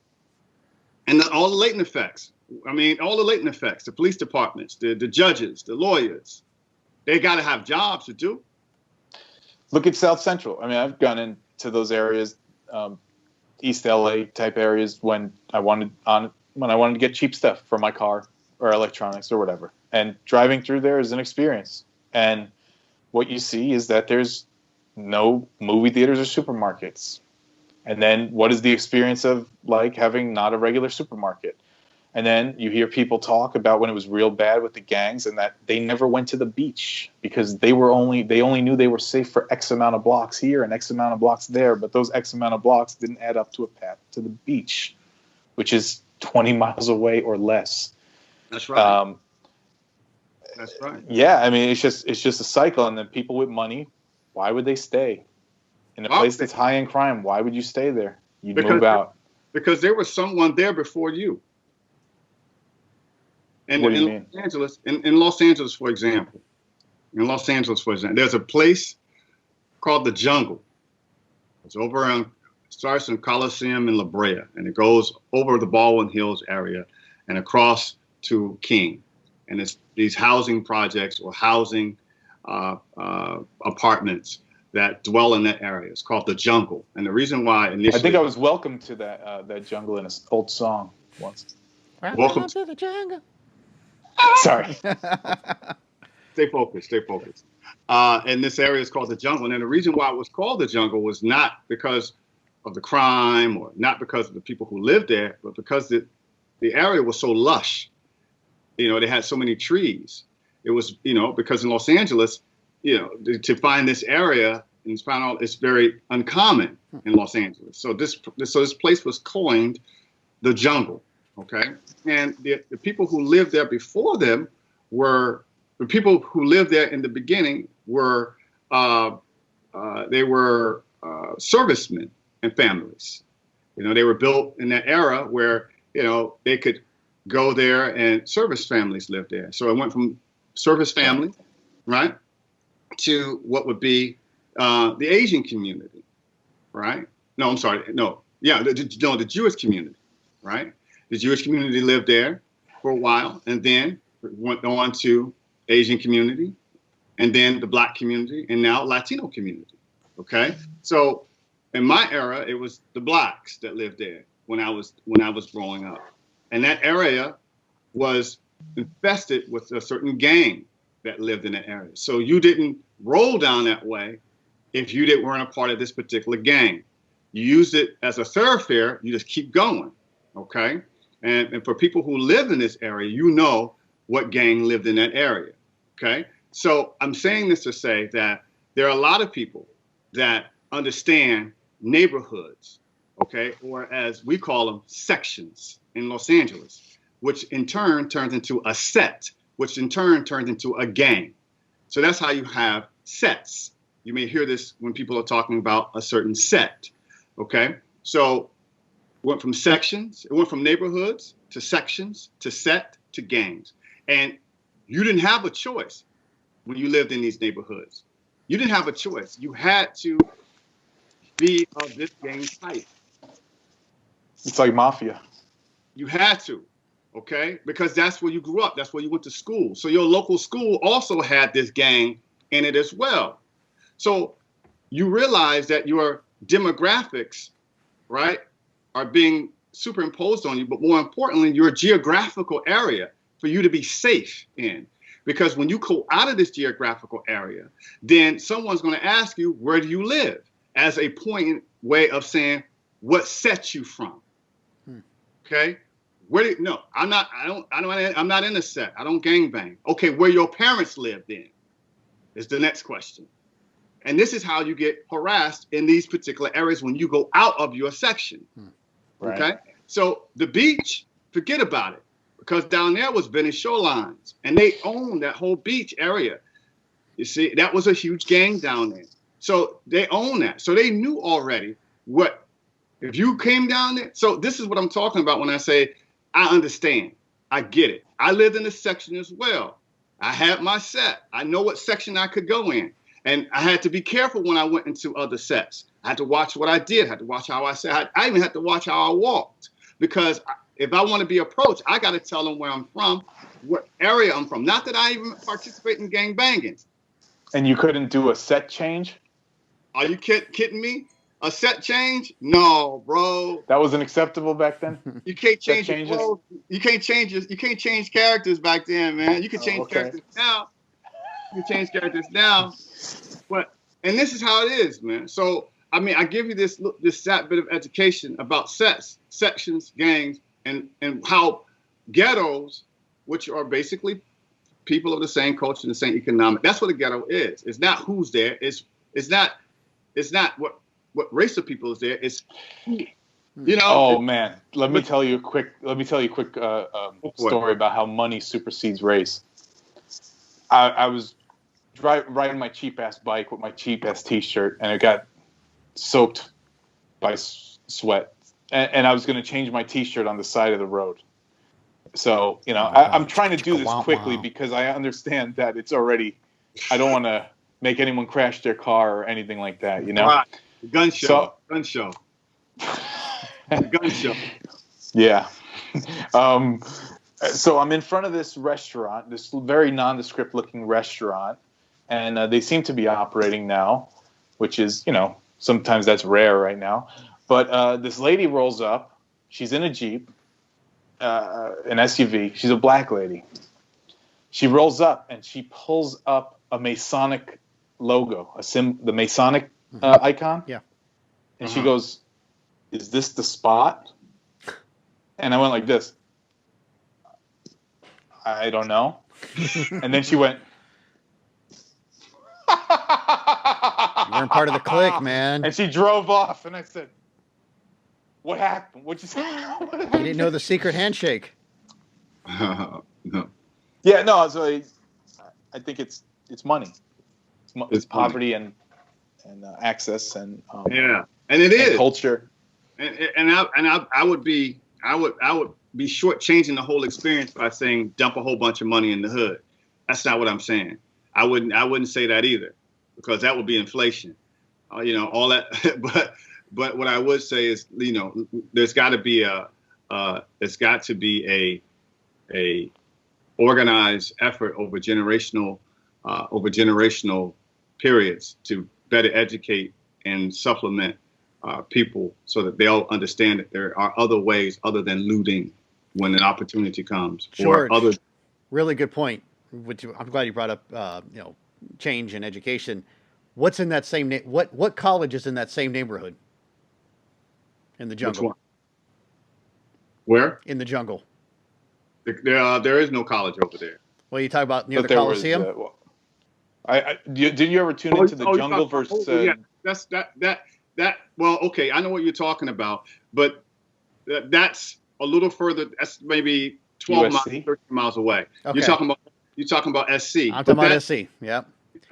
the latent effects. I mean, all the latent effects, the police departments, the judges, the lawyers, they got to have jobs to do. Look at South Central. I mean, I've gone into those areas, East LA type areas when I wanted to get cheap stuff for my car or electronics or whatever. And driving through there is an experience. And what you see is that there's no movie theaters or supermarkets. And then what is the experience of like having not a regular supermarket? And then you hear people talk about when it was real bad with the gangs and that they never went to the beach because they only knew they were safe for X amount of blocks here and X amount of blocks there. But those X amount of blocks didn't add up to a path to the beach, which is 20 miles away or less. That's right. That's right. Yeah, I mean, it's just a cycle. And then people with money, why would they stay in a place that's high in crime? Why would you stay there? You'd move out. Because there was someone there before you. And what do you mean? In Los Angeles, for example, there's a place called the Jungle. It's starts in Coliseum in La Brea, and it goes over the Baldwin Hills area and across to King. And it's these housing projects or housing apartments that dwell in that area. It's called the Jungle. And the reason why initially... I think I was welcome to that jungle in an old song once. Welcome to the jungle. Sorry. Stay focused. Stay focused. And this area is called the jungle. And the reason why it was called the jungle was not because of the crime or not because of the people who lived there, but because the area was so lush. They had so many trees. It was, because in Los Angeles, to find this area and find out it's very uncommon in Los Angeles. So this place was coined the jungle. Okay. And the people who lived there before them were the people who lived there in the beginning were servicemen and families. They were built in that era where, they could go there and service families lived there. So it went from service family, right, to what would be the Asian community, right? No, I'm sorry. No. Yeah, the Jewish community, right? The Jewish community lived there for a while and then went on to Asian community and then the Black community and now Latino community, okay? So in my era, it was the Blacks that lived there when I was growing up. And that area was infested with a certain gang that lived in that area. So you didn't roll down that way if you weren't a part of this particular gang. You used it as a thoroughfare. You just keep going, okay? And for people who live in this area, what gang lived in that area, okay? So I'm saying this to say that there are a lot of people that understand neighborhoods, okay, or as we call them, sections in Los Angeles, which in turn turns into a set, which in turn turns into a gang. So that's how you have sets. You may hear this when people are talking about a certain set, okay? So it went from sections, it went from neighborhoods to sections to set to gangs. And you didn't have a choice when you lived in these neighborhoods. You didn't have a choice. You had to be of this gang type. It's like mafia. You had to, okay? Because that's where you grew up. That's where you went to school. So your local school also had this gang in it as well. So you realize that your demographics, right, are being superimposed on you, but more importantly, your geographical area for you to be safe in. Because when you go out of this geographical area, then someone's going to ask you, where do you live? As a way of saying, what sets you from? Okay? I'm not in a set. I don't gangbang. Okay, where your parents live then is the next question. And this is how you get harassed in these particular areas when you go out of your section. Right. Okay? So the beach, forget about it. Because down there was Venice Shorelines. And they owned that whole beach area. You see, that was a huge gang down there. So they own that. So they knew already if you came down there. So this is what I'm talking about when I say, I understand. I get it. I lived in this section as well. I had my set. I know what section I could go in. And I had to be careful when I went into other sets. I had to watch what I did. I had to watch how I said. I even had to watch how I walked. Because if I want to be approached, I got to tell them where I'm from, what area I'm from. Not that I even participate in gang banging. And you couldn't do a set change? Are you kidding me? A set change? No, bro. That wasn't acceptable back then? You can't change your clothes. You can't change characters back then, man. You can change characters now. You can change characters now. And this is how it is, man. So, I mean, I give you this bit of education about sets, sections, gangs, and how ghettos, which are basically people of the same culture and the same economic. That's what a ghetto is. It's not who's there. It's not what race of people is there. It's Oh man, let me tell you a quick story about how money supersedes race. I was riding my cheap ass bike with my cheap ass t-shirt, and it got soaked by sweat, and I was going to change my t-shirt on the side of the road. So I'm trying to do this quickly because I understand that it's already. I don't want to make anyone crash their car or anything like that. Right. Gun show. Yeah. So I'm in front of this restaurant, this very nondescript looking restaurant, and they seem to be operating now, which is, sometimes that's rare right now. But this lady rolls up. She's in a Jeep, an SUV. She's a black lady. She rolls up and she pulls up a Masonic logo, the Masonic icon. Yeah. And she goes, "Is this the spot?" And I went like this. I don't know. And then she went. You weren't part of the clique, man. And she drove off. And I said, "What happened? What'd you say?" What You didn't know the secret handshake. No. Yeah, no. So I think it's money. It's poverty money. and access and yeah, and it is culture. And I would be shortchanging the whole experience by saying dump a whole bunch of money in the hood. That's not what I'm saying. I wouldn't say that either, because that would be inflation. All that. but what I would say is, there's got to be a organized effort over generational periods to better educate and supplement people so that they'll understand that there are other ways other than looting when an opportunity comes. George, or other. Really good point. I'm glad you brought up, change in education. What's in that same what college is in that same neighborhood? In the jungle. Which one? Where? In the jungle. There is no college over there. Well, you talk about near the Coliseum. Did you ever tune into the jungle versus? Yeah, that's that. Well, okay, I know what you're talking about, but that's a little further. That's maybe 12 miles, 13 miles away. Okay. You're talking about SC. I'm talking about SC. Yeah.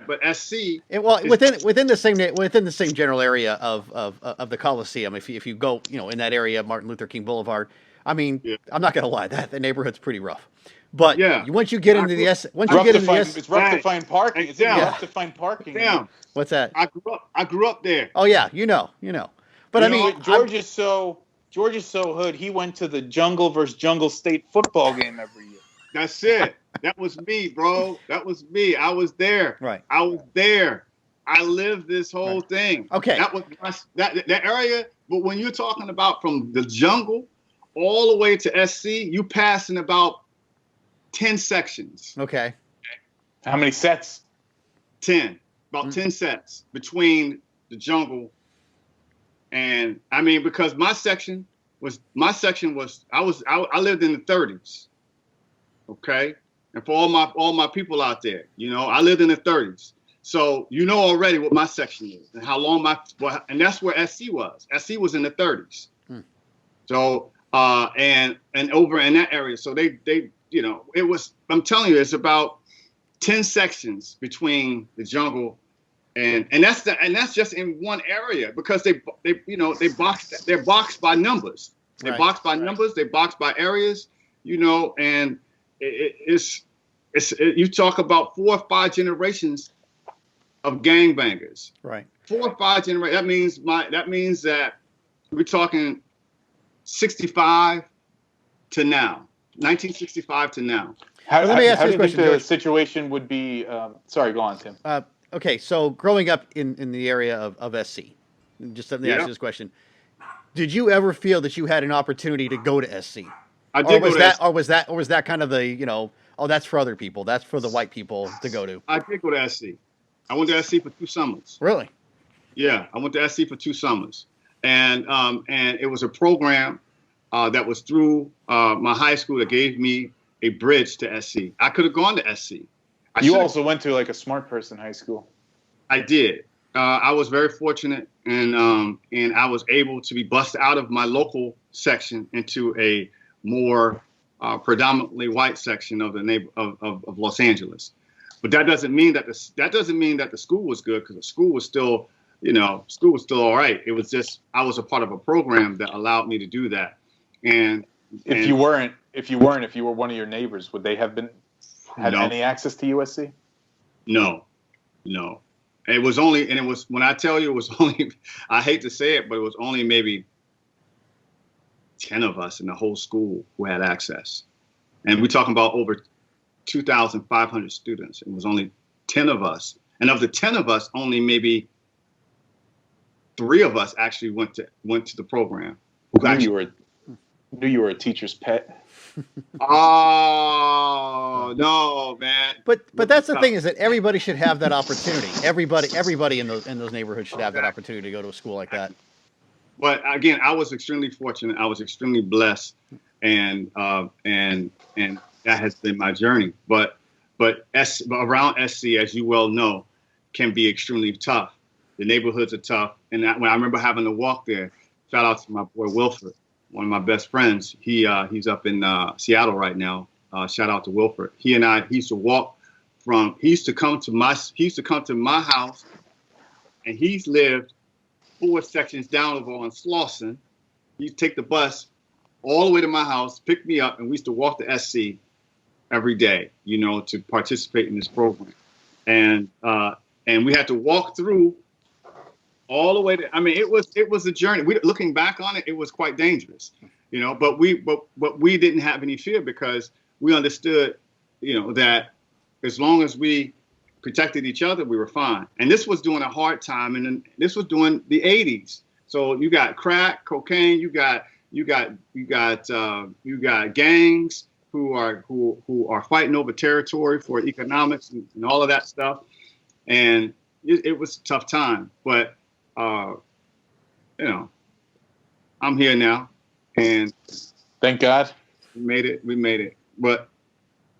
But SC. Within the same general area of the Coliseum. If you go, in that area, Martin Luther King Boulevard. I mean, yeah. I'm not gonna lie, the neighborhood's pretty rough. But once you get into the it's rough to find parking. It's rough to find parking. Damn. What's that? I grew up there. Oh yeah, But George is so hood. He went to the Jungle versus Jungle State football game every year. That's it. That was me, bro. That was me. I was there. Right. I was there. I lived this whole thing. Okay. That was that area. But when you're talking about from the jungle all the way to SC, you pass in about 10 sections. Okay. How many sets? 10. About 10 sets between the jungle and because my section was I lived in the 30s. Okay? And for all my people out there, I lived in the 30s. So already what my section is and how long and that's where SC was. SC was in the 30s. So and over in that area. So they it was, I'm telling you, it's about 10 sections between the jungle and that's just in one area, because they're boxed by numbers. They're boxed by numbers, they're boxed by areas, and it's you talk about 4 or 5 generations of gangbangers. Right. 4 or 5 generations. That means that we're talking 65 to now. 1965 to now. How do you think the situation would be? Sorry, go on, Tim. Okay, so growing up in the area of SC, just let me ask you this question: did you ever feel that you had an opportunity to go to SC? I did go to SC. Or was that kind of the that's for other people, that's for the white people to go to? I did go to SC. I went to SC for 2 summers. Really? Yeah, I went to SC for 2 summers, and it was a program that was through my high school that gave me a bridge to SC. I could have gone to SC. You also went to like a smart person high school. I did. I was very fortunate, and I was able to be bussed out of my local section into a more predominantly white section of the of Los Angeles. But that doesn't mean that the school was good, because the school was still all right. It was just I was a part of a program that allowed me to do that. And if you were one of your neighbors, would they have had any access to USC? No. It was only, when I tell you it was only, I hate to say it, but it was only maybe 10 of us in the whole school who had access. And we're talking about over 2,500 students. It was only 10 of us. And of the 10 of us, only maybe 3 of us actually went to the program. Knew you were a teacher's pet. Oh no, man! But that's the thing, is that everybody should have that opportunity. Everybody in those neighborhoods should have that opportunity to go to a school like that. But again, I was extremely fortunate. I was extremely blessed, and that has been my journey. But around SC, as you well know, can be extremely tough. The neighborhoods are tough, and when I remember having to walk there, shout out to my boy Wilford, one of my best friends. He's up in Seattle right now. Shout out to Wilford. He and I, he used to come to my house, and he's lived 4 sections down over on Slauson. He'd take the bus all the way to my house, pick me up, and we used to walk to SC every day, to participate in this program. And we had to walk through all the way to, it was a journey. Looking back on it, it was quite dangerous, but we didn't have any fear, because we understood, that as long as we protected each other, we were fine. And this was during a hard time, and this was during the 80s. So you got crack, cocaine, you got gangs who are fighting over territory for economics and all of that stuff. And it was a tough time, but I'm here now, and thank God we made it. But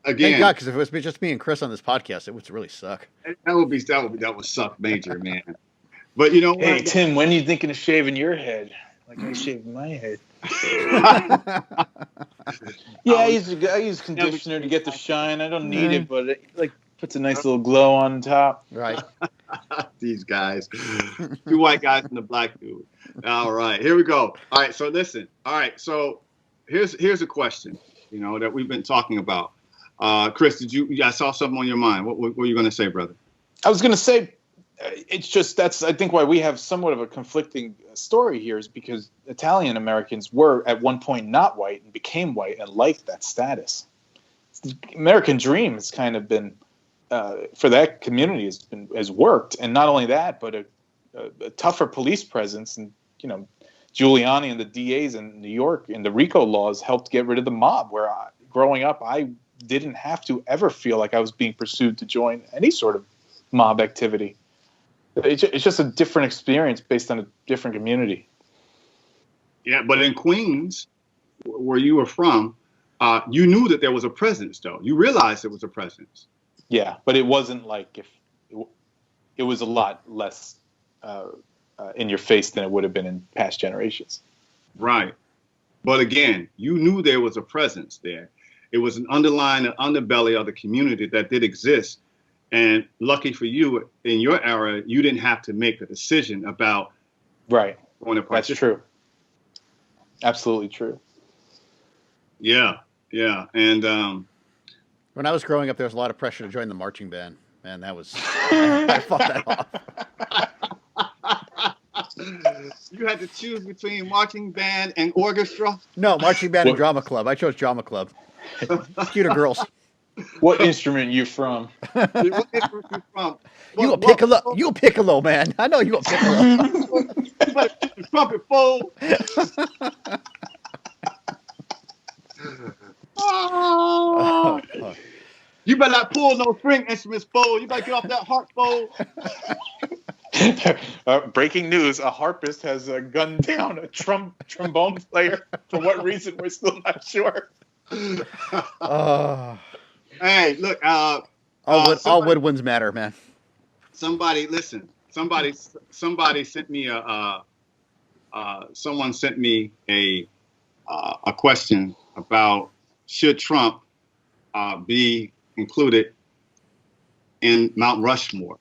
again, thank God, because if it was just me and Chris on this podcast, it would really suck. That would suck major, man. But you know what? Hey Tim, when are you thinking of shaving your head? Like I shaved my head. Yeah, I use conditioner to get the shine. I don't need it, but it puts a nice little glow on top. Right. These guys, 2 white guys and a black dude. All right, here we go. All right, so listen. All right, so here's a question, that we've been talking about. Chris, I saw something on your mind. What were you going to say, brother? I was going to say, it's just, that's, I think, why we have somewhat of a conflicting story here, is because Italian Americans were at one point not white and became white and liked that status. The American dream has kind of been, for that community, has worked. And not only that, but a tougher police presence. And, Giuliani and the DAs in New York and the RICO laws helped get rid of the mob, where growing up, I didn't have to ever feel like I was being pursued to join any sort of mob activity. It's just a different experience based on a different community. Yeah, but in Queens, where you were from, you knew that there was a presence, though. You realized there was a presence. Yeah, but it wasn't like it was a lot less in your face than it would have been in past generations. Right. But again, you knew there was a presence there. It was an underbelly of the community that did exist. And lucky for you, in your era, you didn't have to make a decision about going to participate. That's true. Absolutely true. Yeah. And when I was growing up, there was a lot of pressure to join the marching band. Man, that was I fought that off. You had to choose between marching band and orchestra? No, marching band and drama club. I chose drama club. Cuter girls. What instrument you from? What instrument you from? You a piccolo? You a piccolo, man. I know you a piccolo. You better keep the trumpet full. Oh. You better not pull no string instruments, fool. You better get off that harp, fool. Breaking news: a harpist has gunned down a trombone player. For what reason, we're still not sure. Hey, look. All woodwinds matter, man. Somebody sent me someone sent me a question about should Trump be included in Mount Rushmore.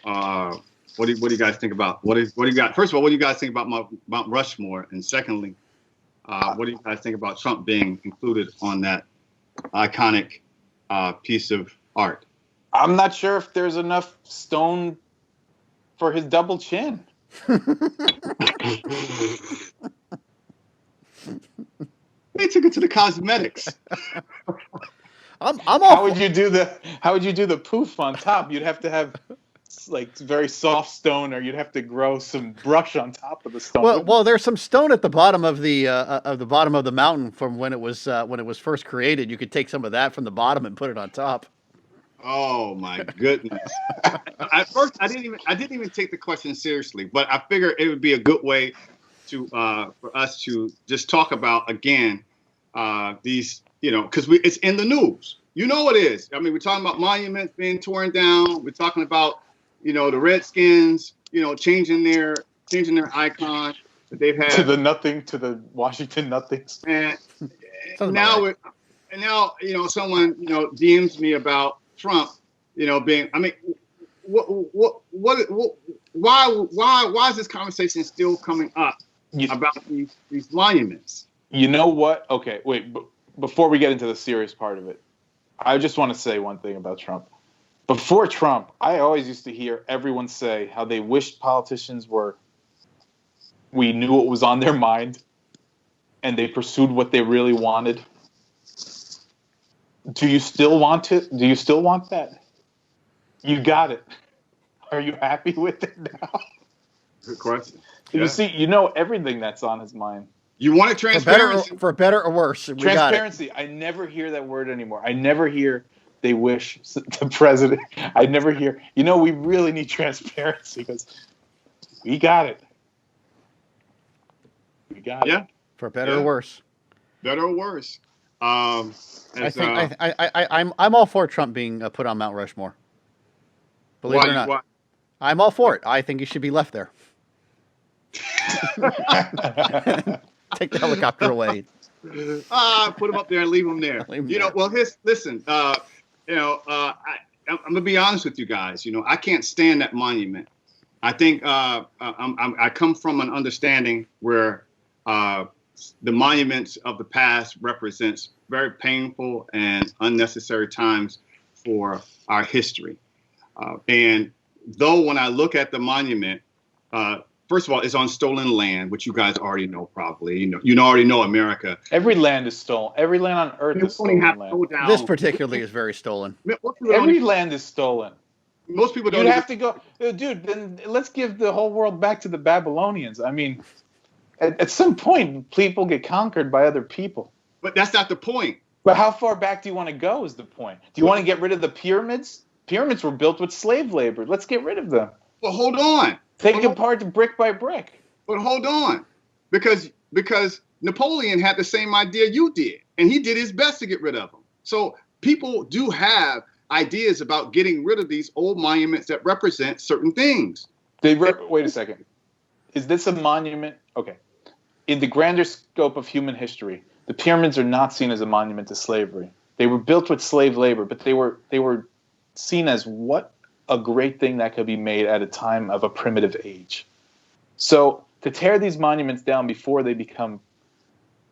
What do you guys think about what do you got? First of all, what do you guys think about Mount Rushmore? And secondly, what do you guys think about Trump being included on that iconic piece of art? I'm not sure if there's enough stone for his double chin. They took it to the cosmetics. How would you do the poof on top? You'd have to have like very soft stone, or you'd have to grow some brush on top of the stone. Well, there's some stone at the bottom of the bottom of the mountain from when it was first created. You could take some of that from the bottom and put it on top. Oh my goodness! At first, I didn't even take the question seriously, but I figured it would be a good way to for us to just talk about again these, because it's in the news. You know it is. I mean, we're talking about monuments being torn down. We're talking about the Redskins, changing their icon that they've had to the Washington nothings. And now someone DMs me about Trump, being. I mean, why is this conversation still coming up about these monuments? You know what? Okay, wait. Before we get into the serious part of it, I just want to say one thing about Trump. Before Trump, I always used to hear everyone say how they wished politicians we knew what was on their mind and they pursued what they really wanted. Do you still want it? Do you still want that? You got it. Are you happy with it now? Good question. You see, everything that's on his mind. You want transparency. For better or worse. Transparency. I never hear that word anymore. I never hear they wish the president. I never hear, we really need transparency because we got it. We got it. For better or worse. Better or worse. I'm all for Trump being put on Mount Rushmore. Believe it or not. Why? I'm all for it. I think he should be left there. Take the helicopter away. Put him up there and leave him there. Well, listen. I'm gonna be honest with you guys. I can't stand that monument. I think I come from an understanding where the monuments of the past represents very painful and unnecessary times for our history. And though when I look at the monument, first of all, it's on stolen land, which you guys already know probably. You already know America. Every land is stolen. Every land on earth is stolen land. This particularly is very stolen. Every land is stolen. Most people don't. You'd have to go, dude. Then let's give the whole world back to the Babylonians. I mean, at some point, people get conquered by other people. But that's not the point. But how far back do you want to go? Is the point? Do you want to get rid of the pyramids? Pyramids were built with slave labor. Let's get rid of them. Well, hold on. Take it apart brick by brick. But hold on, because Napoleon had the same idea you did, and he did his best to get rid of them. So people do have ideas about getting rid of these old monuments that represent certain things. Wait a second. Is this a monument? Okay. In the grander scope of human history, the pyramids are not seen as a monument to slavery. They were built with slave labor, but they were seen as what a great thing that could be made at a time of a primitive age. So to tear these monuments down before we become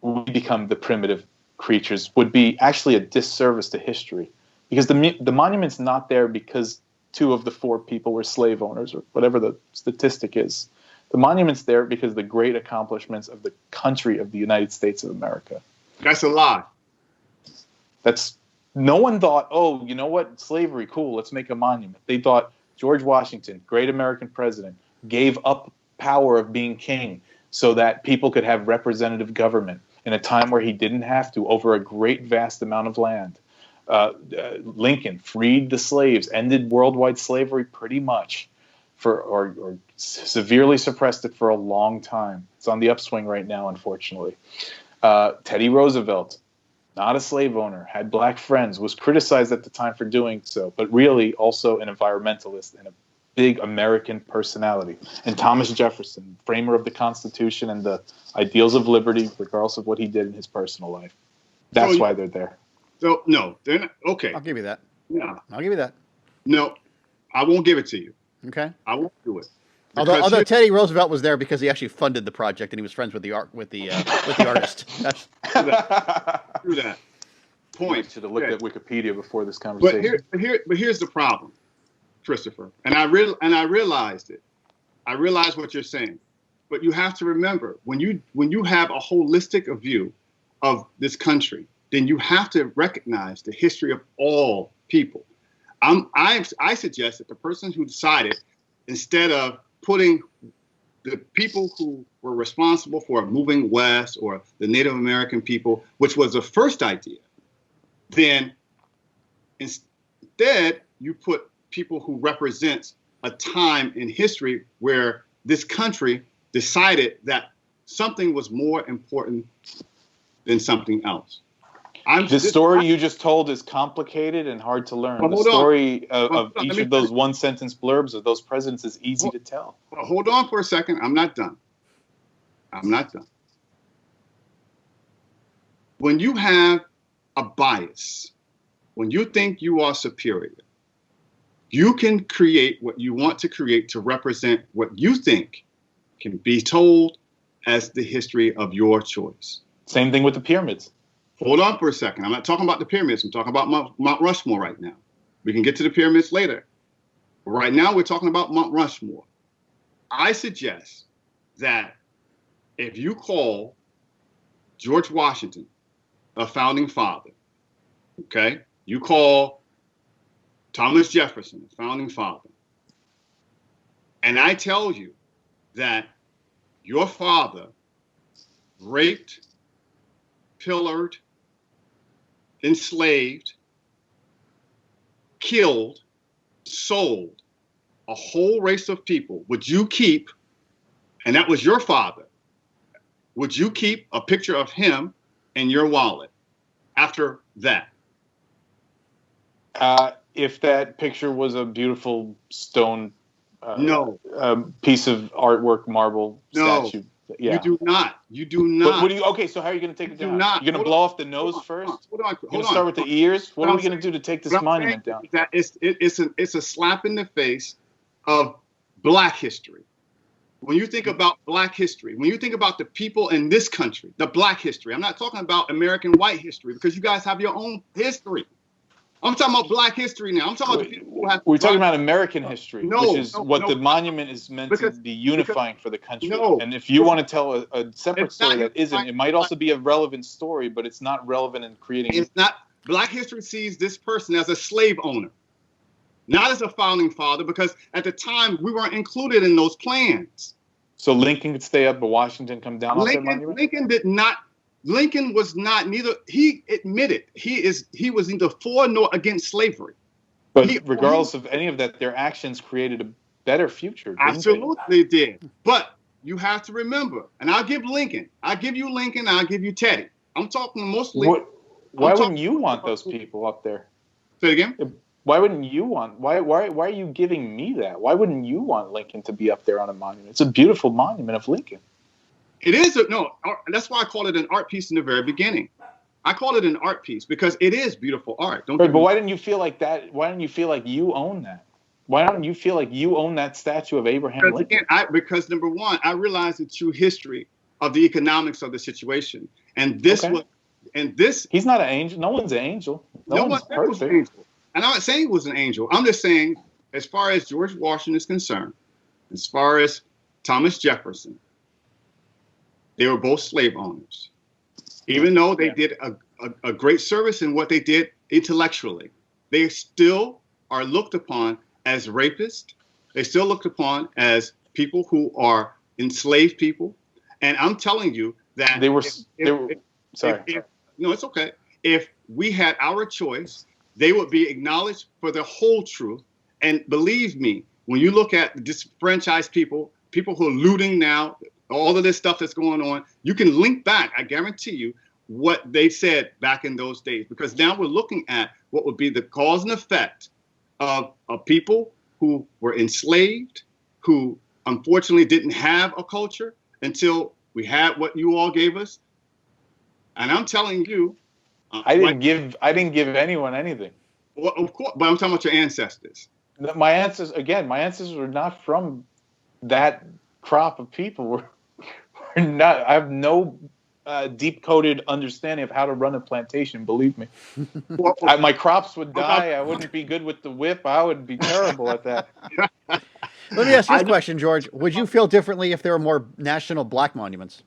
the primitive creatures would be actually a disservice to history, because the monument's not there because 2 of the 4 people were slave owners or whatever the statistic is. The monument's there because of the great accomplishments of the country of the United States of America. That's a lie. No one thought, oh, you know what, slavery, cool, let's make a monument. They thought George Washington, great American president, gave up power of being king so that people could have representative government in a time where he didn't have to over a great vast amount of land. Lincoln freed the slaves, ended worldwide slavery pretty much, or severely suppressed it for a long time. It's on the upswing right now, unfortunately. Teddy Roosevelt, not a slave owner, had black friends, was criticized at the time for doing so, but really also an environmentalist and a big American personality. And Thomas Jefferson, framer of the Constitution and the ideals of liberty, regardless of what he did in his personal life. That's why they're there. So, no, they're not. Okay. I'll give you that. Yeah. I'll give you that. No, I won't give it to you. Okay. I won't do it. Although Teddy Roosevelt was there because he actually funded the project and he was friends with the artist. That's true that. Point. I should have looked at Wikipedia before this conversation. But here's the problem, Christopher. And I realized it. I realized what you're saying. But you have to remember, when you have a holistic view of this country, then you have to recognize the history of all people. I suggest that the person who decided, instead of putting the people who were responsible for moving west, or the Native American people, which was the first idea, then instead you put people who represent a time in history where this country decided that something was more important than something else. The story you just told is complicated and hard to learn. The story of each of those one-sentence blurbs of those presidents is easy to tell. Well, hold on for a second. I'm not done. When you have a bias, when you think you are superior, you can create what you want to create to represent what you think can be told as the history of your choice. Same thing with the pyramids. Hold on for a second. I'm not talking about the pyramids. I'm talking about Mount Rushmore right now. We can get to the pyramids later. But right now, we're talking about Mount Rushmore. I suggest that if you call George Washington a founding father, okay, you call Thomas Jefferson a founding father, and I tell you that your father raped, pillared, enslaved, killed, sold a whole race of people, would you keep, and that was your father, would you keep a picture of him in your wallet after that? If that picture was a beautiful stone piece of artwork, marble statue. Yeah. You do not. You do not. But okay, so how are you going to take it down? You're going to blow off the nose first? Hold on. You're going to start with the ears? What are we going to do to take this monument down? That it's a slap in the face of Black history. When you think about Black history, when you think about the people in this country, the Black history, I'm not talking about American white history, because you guys have your own history. I'm talking about Black history now. I'm talking about the people who have. We're talking about American history, which is what the monument is meant to be unifying for the country. And if you want to tell a separate story that isn't, it might also be a relevant story, but it's not relevant in creating. It's not. Black history sees this person as a slave owner, not as a founding father, because at the time we weren't included in those plans. So Lincoln could stay up, but Washington come down off that monument? Lincoln did not. Lincoln was not neither. He admitted he was neither for nor against slavery. But regardless of any of that, their actions created a better future. Absolutely did. But you have to remember, and I'll give you Lincoln, I'll give you Teddy. I'm talking mostly. Why wouldn't you want those people up there? Say it again. Why wouldn't you want? Why are you giving me that? Why wouldn't you want Lincoln to be up there on a monument? It's a beautiful monument of Lincoln. It is that's why I call it an art piece in the very beginning. I call it an art piece because it is beautiful art. But why didn't you feel like that? Why didn't you feel like you own that? Why don't you feel like you own that statue of Abraham Lincoln? Because number one, I realized the true history of the economics of the situation, and this he's not an angel. No one's an angel. No one's perfect. An angel. And I'm not saying he was an angel. I'm just saying, as far as George Washington is concerned, as far as Thomas Jefferson, they were both slave owners. Even though they did a great service in what they did intellectually, they still are looked upon as rapists. They still looked upon as people who are enslaved people. And I'm telling you that no, it's okay. If we had our choice, they would be acknowledged for the whole truth. And believe me, when you look at disfranchised people who are looting now, all of this stuff that's going on, you can link back, I guarantee you, what they said back in those days. Because now we're looking at what would be the cause and effect of people who were enslaved, who unfortunately didn't have a culture until we had what you all gave us. And I'm telling you, I didn't give anyone anything. Well, of course, but I'm talking about your ancestors. My ancestors were not from that crop of people. We're not. I have no deep-coded understanding of how to run a plantation. Believe me, my crops would die. I wouldn't be good with the whip. I would be terrible at that. Let me ask you a question, George. Would you feel differently if there were more national Black monuments?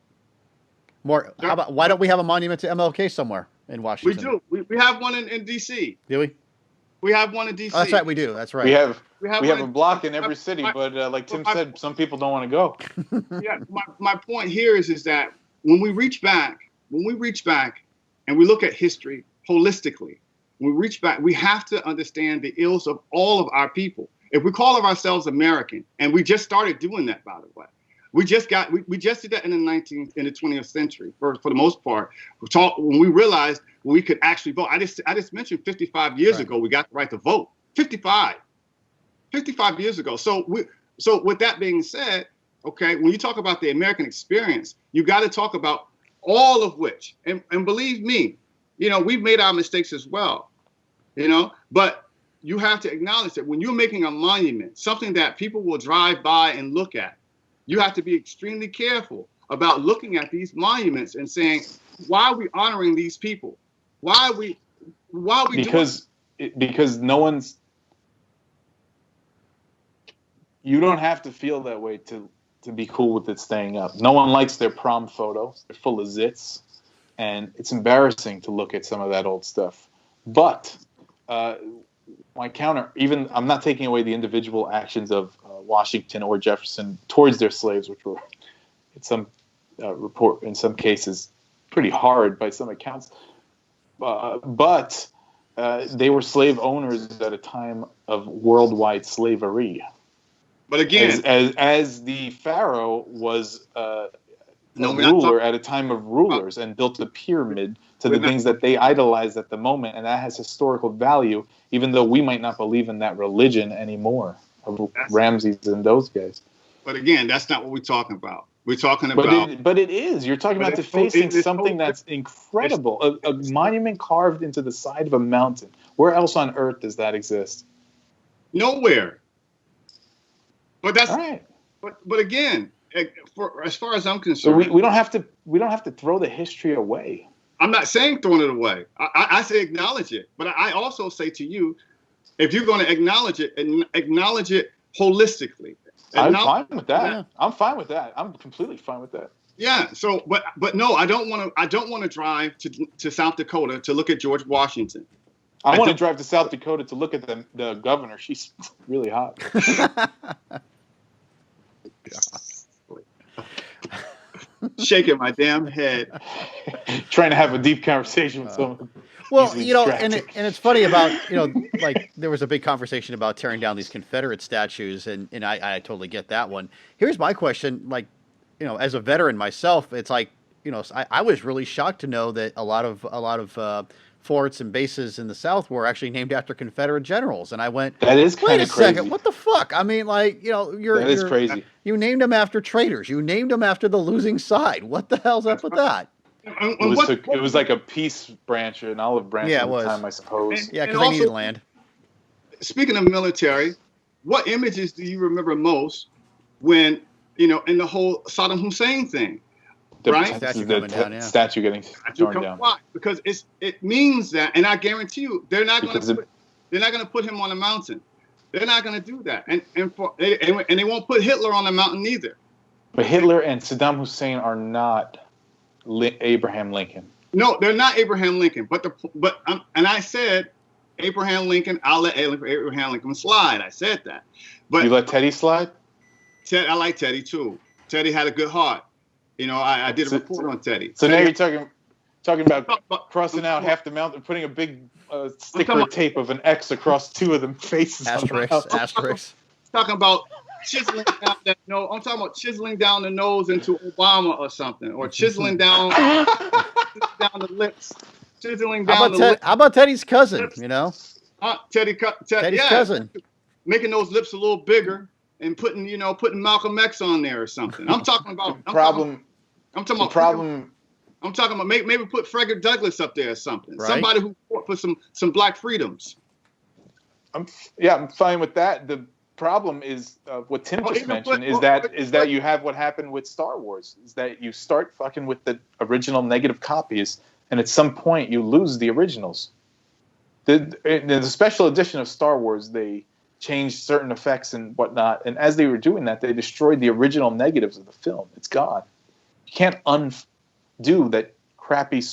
More. How about, why don't we have a monument to MLK somewhere in Washington? We do. We have one in D.C. Do we? We have one in D.C. Oh, that's right, we do. That's right. We have one a block in every city, but like Tim said, some people don't want to go. Yeah, my point here is that when we reach back and we look at history holistically, when we reach back, we have to understand the ills of all of our people. If we call ourselves American, and we just started doing that, by the way, we just did that in the 20th century for the most part. When we realized we could actually vote. I just mentioned 55 years ago we got the right to vote. 55 years ago. So with that being said, okay, when you talk about the American experience, you got to talk about all of which, and believe me, we've made our mistakes as well, but you have to acknowledge that when you're making a monument, something that people will drive by and look at, you have to be extremely careful about looking at these monuments and saying, why are we honoring these people? Why are we because no one's, you don't have to feel that way to be cool with it staying up. No one likes their prom photos. They're full of zits, and it's embarrassing to look at some of that old stuff. But my counter, even I'm not taking away the individual actions of Washington or Jefferson towards their slaves, which were in some cases pretty hard by some accounts. But they were slave owners at a time of worldwide slavery. But again, as the pharaoh was a ruler at a time of rulers and built a pyramid to the things that they idolized at the moment, and that has historical value, even though we might not believe in that religion anymore of Ramses and those guys. But again, that's not what we're talking about. We're talking about. But it is. You're talking about defacing something that's incredible. A monument carved into the side of a mountain. Where else on earth does that exist? Nowhere. But that's all right. But again, as far as I'm concerned, so we don't have to throw the history away. I'm not saying throwing it away. I say acknowledge it. But I also say to you, if you're going to acknowledge it, acknowledge it holistically. I'm fine with that. Yeah. I'm fine with that. I'm completely fine with that. Yeah. So, but no, I don't want to drive to South Dakota to look at George Washington. I want to drive to South Dakota to look at the governor. She's really hot. Shaking my damn head, trying to have a deep conversation with someone. Well, and it's funny about, like there was a big conversation about tearing down these Confederate statues, and I totally get that one. Here's my question, like, as a veteran myself, it's like, I was really shocked to know that a lot of forts and bases in the South were actually named after Confederate generals, and I went, that is kind of crazy. Wait a second, what the fuck? I mean, like, that is crazy. You named them after traitors. You named them after the losing side. What the hell's up with that? It was like a peace branch, an olive branch at the time, I suppose. Yeah, because they needed land. Speaking of military, what images do you remember most when, in the whole Saddam Hussein thing? Right? Statue getting torn down. Why? Because it means that, and I guarantee you, they're not going to put him on a mountain. They're not going to do that, and they won't put Hitler on the mountain either. But Hitler and Saddam Hussein are not Abraham Lincoln. No, they're not Abraham Lincoln. And I said Abraham Lincoln. I'll let Abraham Lincoln slide. I said that. But you let Teddy slide? I like Teddy too. Teddy had a good heart. I did a report on Teddy. So now you're talking about crossing out half the mountain, putting a big sticker tape of an X across two of them faces. Asterisks. Talking about chiseling down that nose. I'm talking about chiseling down the nose into Obama or something, or chiseling down the lips, chiseling down the lips. How about Teddy's cousin? Teddy's cousin, making those lips a little bigger and putting Malcolm X on there or something. I'm talking about maybe put Frederick Douglass up there or something. Right. Somebody who fought for some black freedoms. I'm fine with that. The problem is what Tim just mentioned is that you have what happened with Star Wars, is that you start fucking with the original negative copies, and at some point you lose the originals. The special edition of Star Wars, they changed certain effects and whatnot, and as they were doing that, they destroyed the original negatives of the film. It's gone. You can't undo that crappy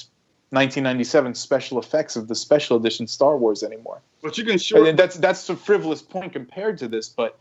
1997 special effects of the special edition Star Wars anymore. But you can sure. And that's a frivolous point compared to this, but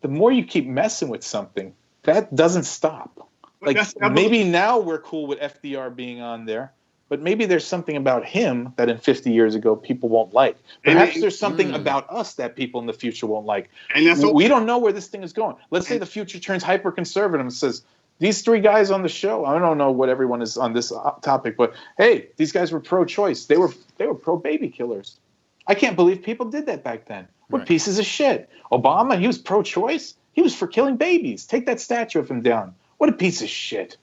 the more you keep messing with something, that doesn't stop. Like, maybe now we're cool with FDR being on there, but maybe there's something about him that in 50 years ago people won't like. Perhaps there's something about us that people in the future won't like. And we don't know where this thing is going. Let's say the future turns hyper-conservative and says, these three guys on the show, I don't know what everyone is on this topic, but hey, these guys were pro-choice. They were pro-baby killers. I can't believe people did that back then. What pieces of shit. Obama, he was pro-choice. He was for killing babies. Take that statue of him down. What a piece of shit.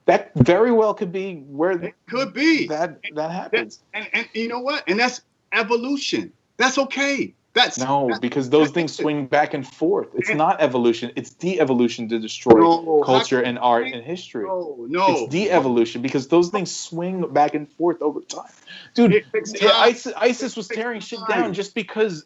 That very well could be where it could be that happens. And you know what? And that's evolution. That's okay. Because those things swing back and forth. It's not evolution. It's de-evolution to destroy culture and art and history. No. It's de-evolution because those things swing back and forth over time. Dude, ISIS was tearing shit down just because,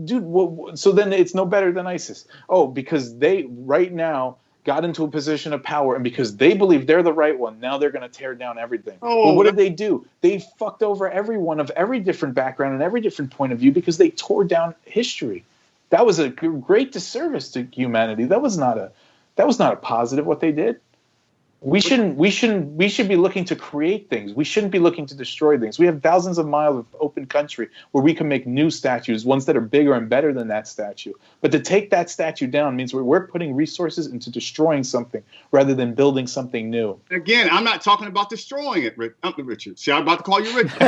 dude, so then it's no better than ISIS. Oh, because they right now got into a position of power, and because they believe they're the right one, now they're going to tear down everything. Well, what did they do? They fucked over everyone of every different background and every different point of view because they tore down history. That was a great disservice to humanity. That was not a positive what they did. We should be looking to create things. We shouldn't be looking to destroy things. We have thousands of miles of open country where we can make new statues, ones that are bigger and better than that statue. But to take that statue down means we're putting resources into destroying something rather than building something new. Again, I'm not talking about destroying it, Richard. See, I'm about to call you Richard.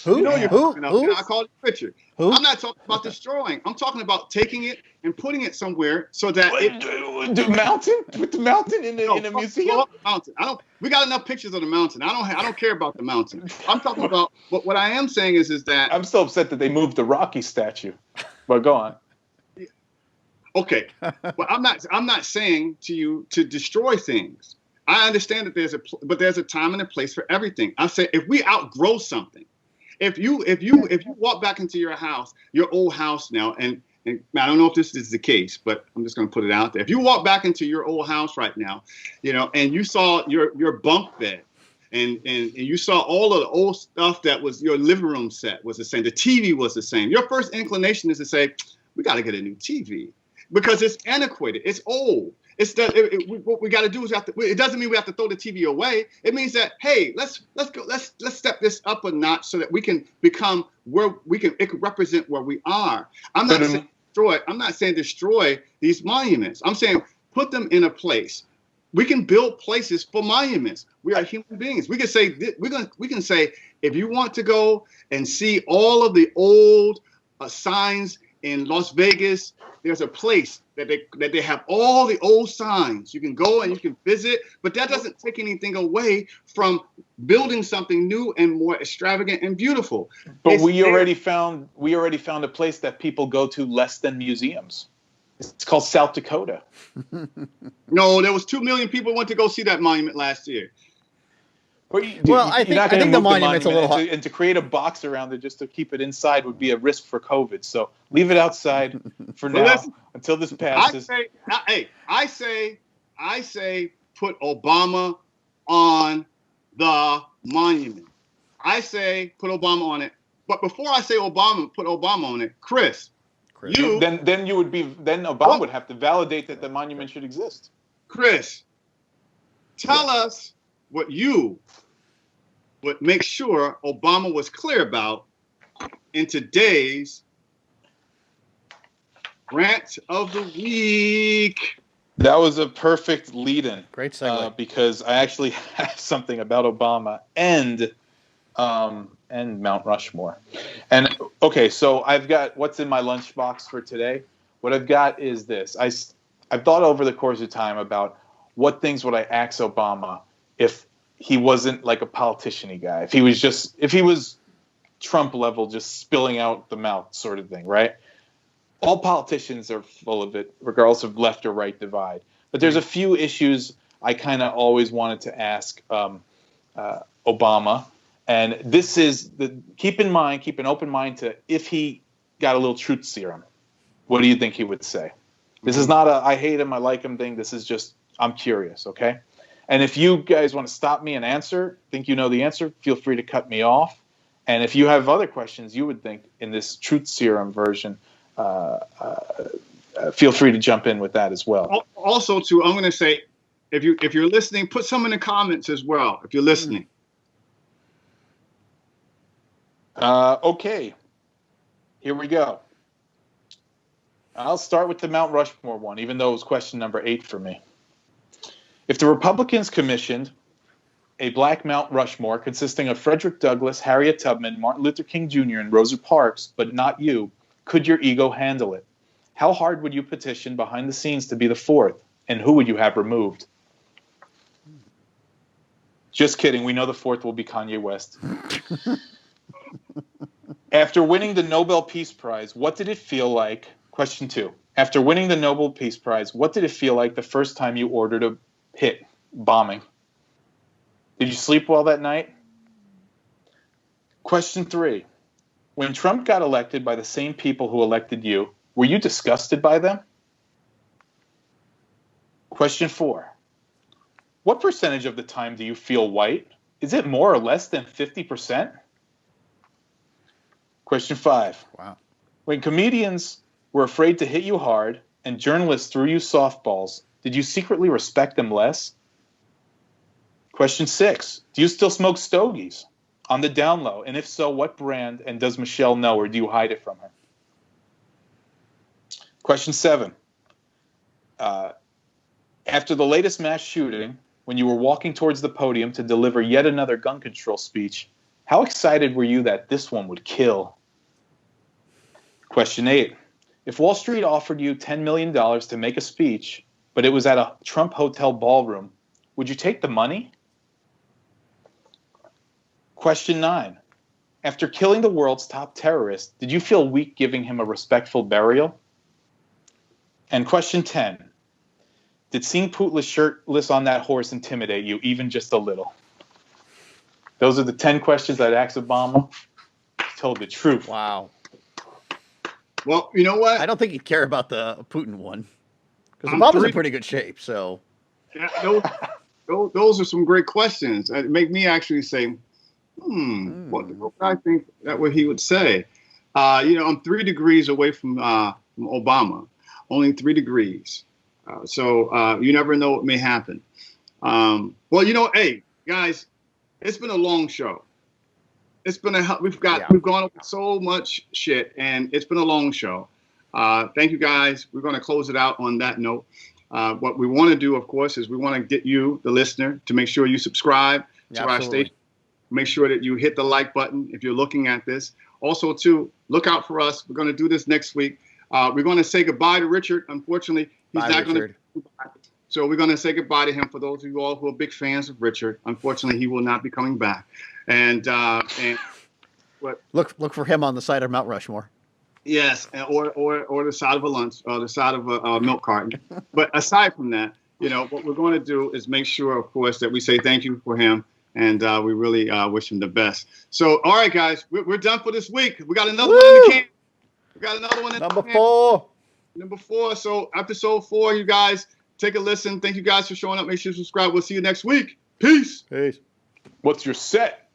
Who? You know you're Who? I called you Richard. Who? I'm not talking about destroying. I'm talking about taking it and putting it somewhere so that put the mountain in a museum. Mountain. We got enough pictures of the mountain. I don't care about the mountain. I'm talking about what I am saying is that I'm so upset that they moved the Rocky statue. But go on. Okay, but I'm not saying to you to destroy things. I understand that there's a time and a place for everything. I say if we outgrow something. If you walk back into your house, your old house now, and I don't know if this is the case, but I'm just going to put it out there. If you walk back into your old house right now, and you saw your bunk bed, and you saw all of the old stuff that was your living room set was the same, the TV was the same. Your first inclination is to say, we got to get a new TV because it's antiquated, it's old. What we got to do is it doesn't mean we have to throw the TV away. It means that, hey, let's step this up a notch so that we can become it can represent where we are. I'm not saying destroy. I'm not saying destroy these monuments. I'm saying put them in a place. We can build places for monuments. We are human beings. We can say we can say if you want to go and see all of the old signs in Las Vegas, there's a place that they have all the old signs. You can go and you can visit, but that doesn't take anything away from building something new and more extravagant and beautiful. But we already found a place that people go to less than museums. It's called South Dakota. No, there was 2 million people went to go see that monument last year. I think the monument's a little hard. And to create a box around it just to keep it inside would be a risk for COVID. So leave it outside for now until this passes. I say put Obama on the monument. I say put Obama on it. But before I say put Obama on it, Chris. Then Obama would have to validate that the monument should exist. Chris, tell us what you would make sure Obama was clear about in today's rant of the week. That was a perfect lead-in. Great segue. Because I actually have something about Obama and Mount Rushmore. And okay, so I've got what's in my lunchbox for today. What I've got is this. I've thought over the course of time about what things would I ask Obama if he wasn't like a politician-y guy. If he was Trump level, just spilling out the mouth sort of thing, right? All politicians are full of it, regardless of left or right divide. But there's a few issues I kind of always wanted to ask Obama. And this is keep an open mind to if he got a little truth serum. What do you think he would say? This is not a I hate him, I like him thing. This is just I'm curious, okay? And if you guys want to stop me and think you know the answer, feel free to cut me off. And if you have other questions you would think in this truth serum version, feel free to jump in with that as well. Also, too, I'm going to say, if you're listening, put some in the comments as well. If you're listening. Okay, here we go. I'll start with the Mount Rushmore one, even though it was question number 8 for me. If the Republicans commissioned a black Mount Rushmore consisting of Frederick Douglass, Harriet Tubman, Martin Luther King Jr., and Rosa Parks, but not you, could your ego handle it? How hard would you petition behind the scenes to be the 4th, and who would you have removed? Just kidding. We know the 4th will be Kanye West. After winning the Nobel Peace Prize, what did it feel like? Question 2. After winning the Nobel Peace Prize, what did it feel like the first time you ordered a hit bombing? Did you sleep well that night? Question 3. When Trump got elected by the same people who elected you, were you disgusted by them? Question 4. What percentage of the time do you feel white? Is it more or less than 50%? Question 5. Wow. When comedians were afraid to hit you hard and journalists threw you softballs, did you secretly respect them less? Question 6. Do you still smoke stogies on the down low? And if so, what brand, and does Michelle know, or do you hide it from her? Question 7. After the latest mass shooting, when you were walking towards the podium to deliver yet another gun control speech, how excited were you that this one would kill? Question 8. If Wall Street offered you $10 million to make a speech, but it was at a Trump hotel ballroom, would you take the money? Question 9. After killing the world's top terrorist, did you feel weak giving him a respectful burial? And question 10. Did seeing Putin shirtless on that horse intimidate you, even just a little? Those are the 10 questions I'd ask Obama. He told the truth. Wow. Well, you know what? I don't think he'd care about the Putin one. Because Obama's in pretty good shape, so. Yeah, those are some great questions. It make me actually say, what would I think that what he would say? I'm 3 degrees away from Obama, only 3 degrees. So you never know what may happen. Hey, guys, it's been a long show. It's been we've gone over so much shit, and it's been a long show. Thank you, guys. We're going to close it out on that note. What we want to do, of course, is we want to get you, the listener, to make sure you subscribe to our station. Make sure that you hit the like button if you're looking at this. Also, too, look out for us. We're going to do this next week. We're going to say goodbye to Richard. Unfortunately, he's not going to be back. So we're going to say goodbye to him. For those of you all who are big fans of Richard, unfortunately, he will not be coming back. And look for him on the side of Mount Rushmore. Yes, or the side of a lunch, or the side of a milk carton. But aside from that, what we're going to do is make sure, of course, that we say thank you for him, and we really wish him the best. So, all right, guys, we're done for this week. We got another one in the can. We got another one in the can. Number 4. So episode 4, you guys take a listen. Thank you guys for showing up. Make sure you subscribe. We'll see you next week. Peace. Peace. What's your set?